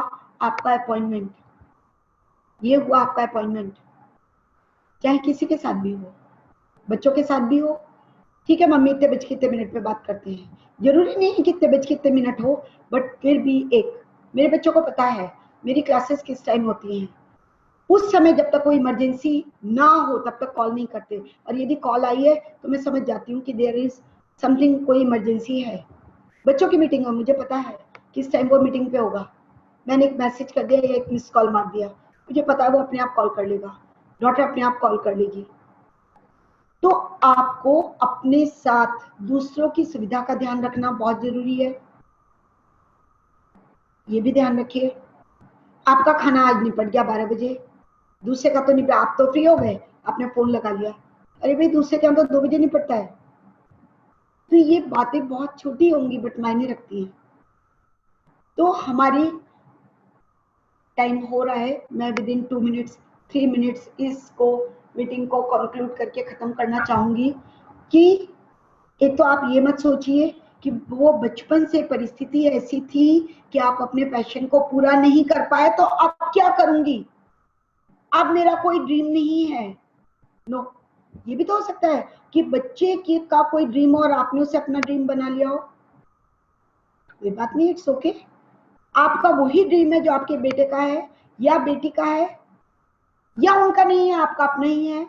आपका अपॉइंटमेंट, ये हुआ आपका अपॉइंटमेंट। चाहे किसी के साथ भी हो, बच्चों के साथ भी हो, ठीक है मम्मी इतने बज के इतने मिनट पे बात करते हैं, जरूरी नहीं है कि इतने बज के इतने मिनट हो, बट फिर भी एक, मेरे बच्चों को पता है मेरी क्लासेस किस टाइम होती हैं, उस समय जब तक कोई इमरजेंसी ना हो तब तक कॉल नहीं करते, और यदि कॉल आई है तो मैं समझ जाती हूँ कि देयर इज समथिंग, कोई इमरजेंसी है। बच्चों की मीटिंग है, मुझे पता है किस टाइम वो मीटिंग पे होगा, मैंने एक मैसेज कर दिया या एक मिस कॉल मार दिया, मुझे पता है वो अपने आप कॉल कर लेगा, डॉटर अपने आप कॉल कर लेगी। तो आपको अपने साथ दूसरों की सुविधा का ध्यान रखना बहुत जरूरी है, ये भी ध्यान रखिए। आपका खाना आज निपट गया 12 बजे, दूसरे का तो निपटा, आप तो फ्री हो गए, आपने फोन लगा लिया, अरे भाई दूसरे का तो 2 बजे निपटता है। तो ये बातें बहुत छोटी होंगी बट मायने रखती हैं। तो हमारी टाइम हो रहा है, मैं विद इन 2 मिनट्स 3 मिनट्स इसको मीटिंग को कंक्लूड करके खत्म करना चाहूंगी कि एक तो आप ये मत सोचिए कि वो बचपन से परिस्थिति ऐसी थी कि आप अपने पैशन को पूरा नहीं कर पाए तो अब क्या करूंगी, अब मेरा कोई ड्रीम नहीं है। नो, ये भी तो हो सकता है कि बच्चे की का कोई ड्रीम और आपने उसे अपना ड्रीम बना लिया हो, कोई बात नहीं, इट्स ओके। आपका वही ड्रीम है जो आपके बेटे का है या बेटी का है, या उनका नहीं है आपका अपना ही है,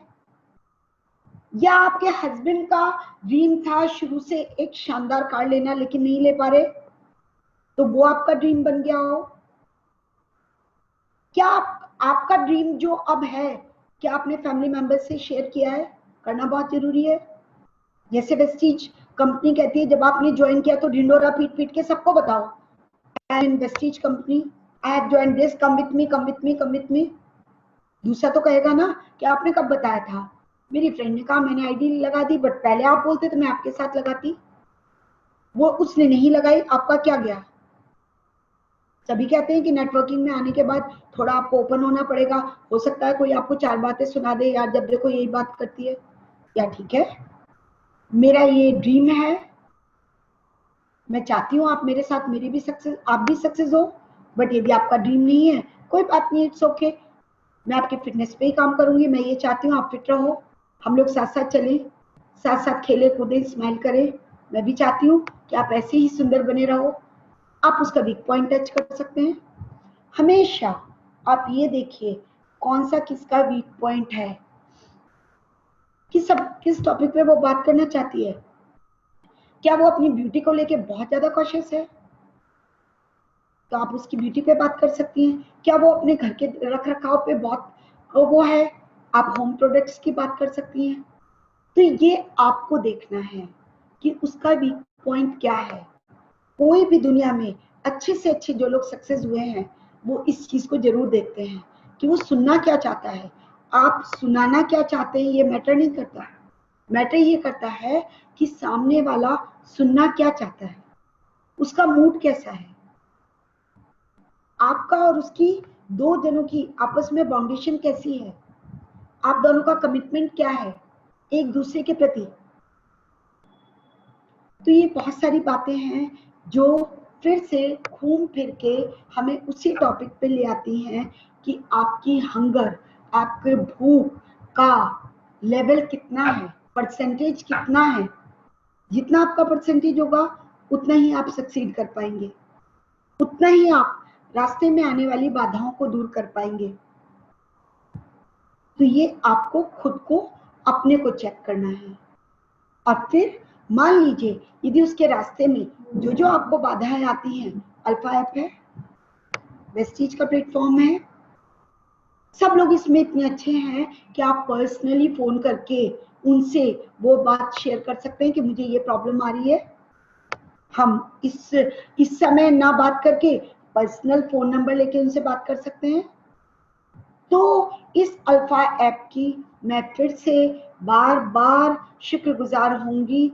या आपके हस्बैंड का ड्रीम था शुरू से एक शानदार कार लेना लेकिन नहीं ले पा रहे, तो वो आपका ड्रीम बन गया हो। क्या आपका ड्रीम जो अब है, क्या आपने फैमिली मेंबर से शेयर किया है? करना बहुत जरूरी है। जैसे वेस्टीज कंपनी कहती है जब आपने ज्वाइन किया तो ढिंडोरा पीट पीट के सबको बताओ, and Vestige company, I have join this, come with me, come with me, come with me. दूसरा तो कहेगा ना कि आपने कब बताया था, मेरी फ्रेंड ने कहा, मैंने आईडी लगा दी, बट पहले आप बोलते तो मैं आपके साथ लगाती। वो उसने नहीं लगाई, आपका क्या गया? सभी कहते हैं कि नेटवर्किंग में आने के बाद थोड़ा आपको ओपन होना पड़ेगा, हो सकता है कोई आपको 4 बातें सुना दे, यार जब देखो यही बात करती है, या ठीक है, मेरा ये ड्रीम है, मैं चाहती हूँ आप मेरे साथ, मेरी भी सक्सेस, आप भी सक्सेस हो, बट ये भी आपका ड्रीम नहीं है, कोई बात नहीं, इट्स ओके, मैं आपकी फिटनेस पे ही काम करूंगी, मैं ये चाहती हूँ आप फिट रहो, हम लोग साथ साथ चलें, साथ साथ खेले कूदें, स्माइल करें, मैं भी चाहती हूँ कि आप ऐसे ही सुंदर बने रहो। आप उसका वीक पॉइंट टच कर सकते हैं। हमेशा आप ये देखिए कौन सा किसका वीक पॉइंट है, किस टॉपिक पे वो बात करना चाहती है। क्या वो अपनी ब्यूटी को लेके बहुत ज्यादा कॉशियस है, तो आप उसकी ब्यूटी पे बात कर सकती हैं। क्या वो अपने घर के रख रखाव पे बहुत वो है, आप होम प्रोडक्ट्स की बात कर सकती हैं। तो ये आपको देखना है कि उसका वीक पॉइंट क्या है। कोई भी दुनिया में अच्छे से अच्छे जो लोग सक्सेस हुए हैं वो इस चीज को जरूर देखते हैं कि वो सुनना क्या चाहता है, आप सुनाना क्या चाहते हैं, ये मैटर नहीं करता। मैटर ये करता है कि सामने वाला सुनना क्या चाहता है, उसका मूड कैसा है, आपका और उसकी, दो जनों की आपस में बाउंडेशन कैसी है, आप दोनों का कमिटमेंट क्या है एक दूसरे के प्रति। तो ये बहुत सारी बातें हैं जो फिर से घूम फिर के हमें उसी टॉपिक पे ले आती हैं कि आपकी हंगर, आपके भूख का लेवल कितना है, परसेंटेज कितना है। जितना आपका परसेंटेज होगा उतना ही आप सक्सीड कर पाएंगे, उतना ही आप रास्ते में आने वाली बाधाओं को दूर कर पाएंगे। तो ये आपको खुद को, अपने को चेक करना है। और फिर मान लीजिए यदि उसके रास्ते में जो जो आपको बाधाएं आती हैं, अल्फा ऐप है, वेस्टीज का प्लेटफॉर्म है, सब लोग इसमें इतने अच्छे हैं कि आप पर्सनली फोन करके उनसे वो बात शेयर कर सकते हैं कि मुझे ये प्रॉब्लम आ रही है। हम इस समय ना बात करके पर्सनल फोन नंबर लेके उनसे बात कर सकते हैं। तो इस अल्फा ऐप की मैं फिर से बार बार शुक्रगुजार होंगी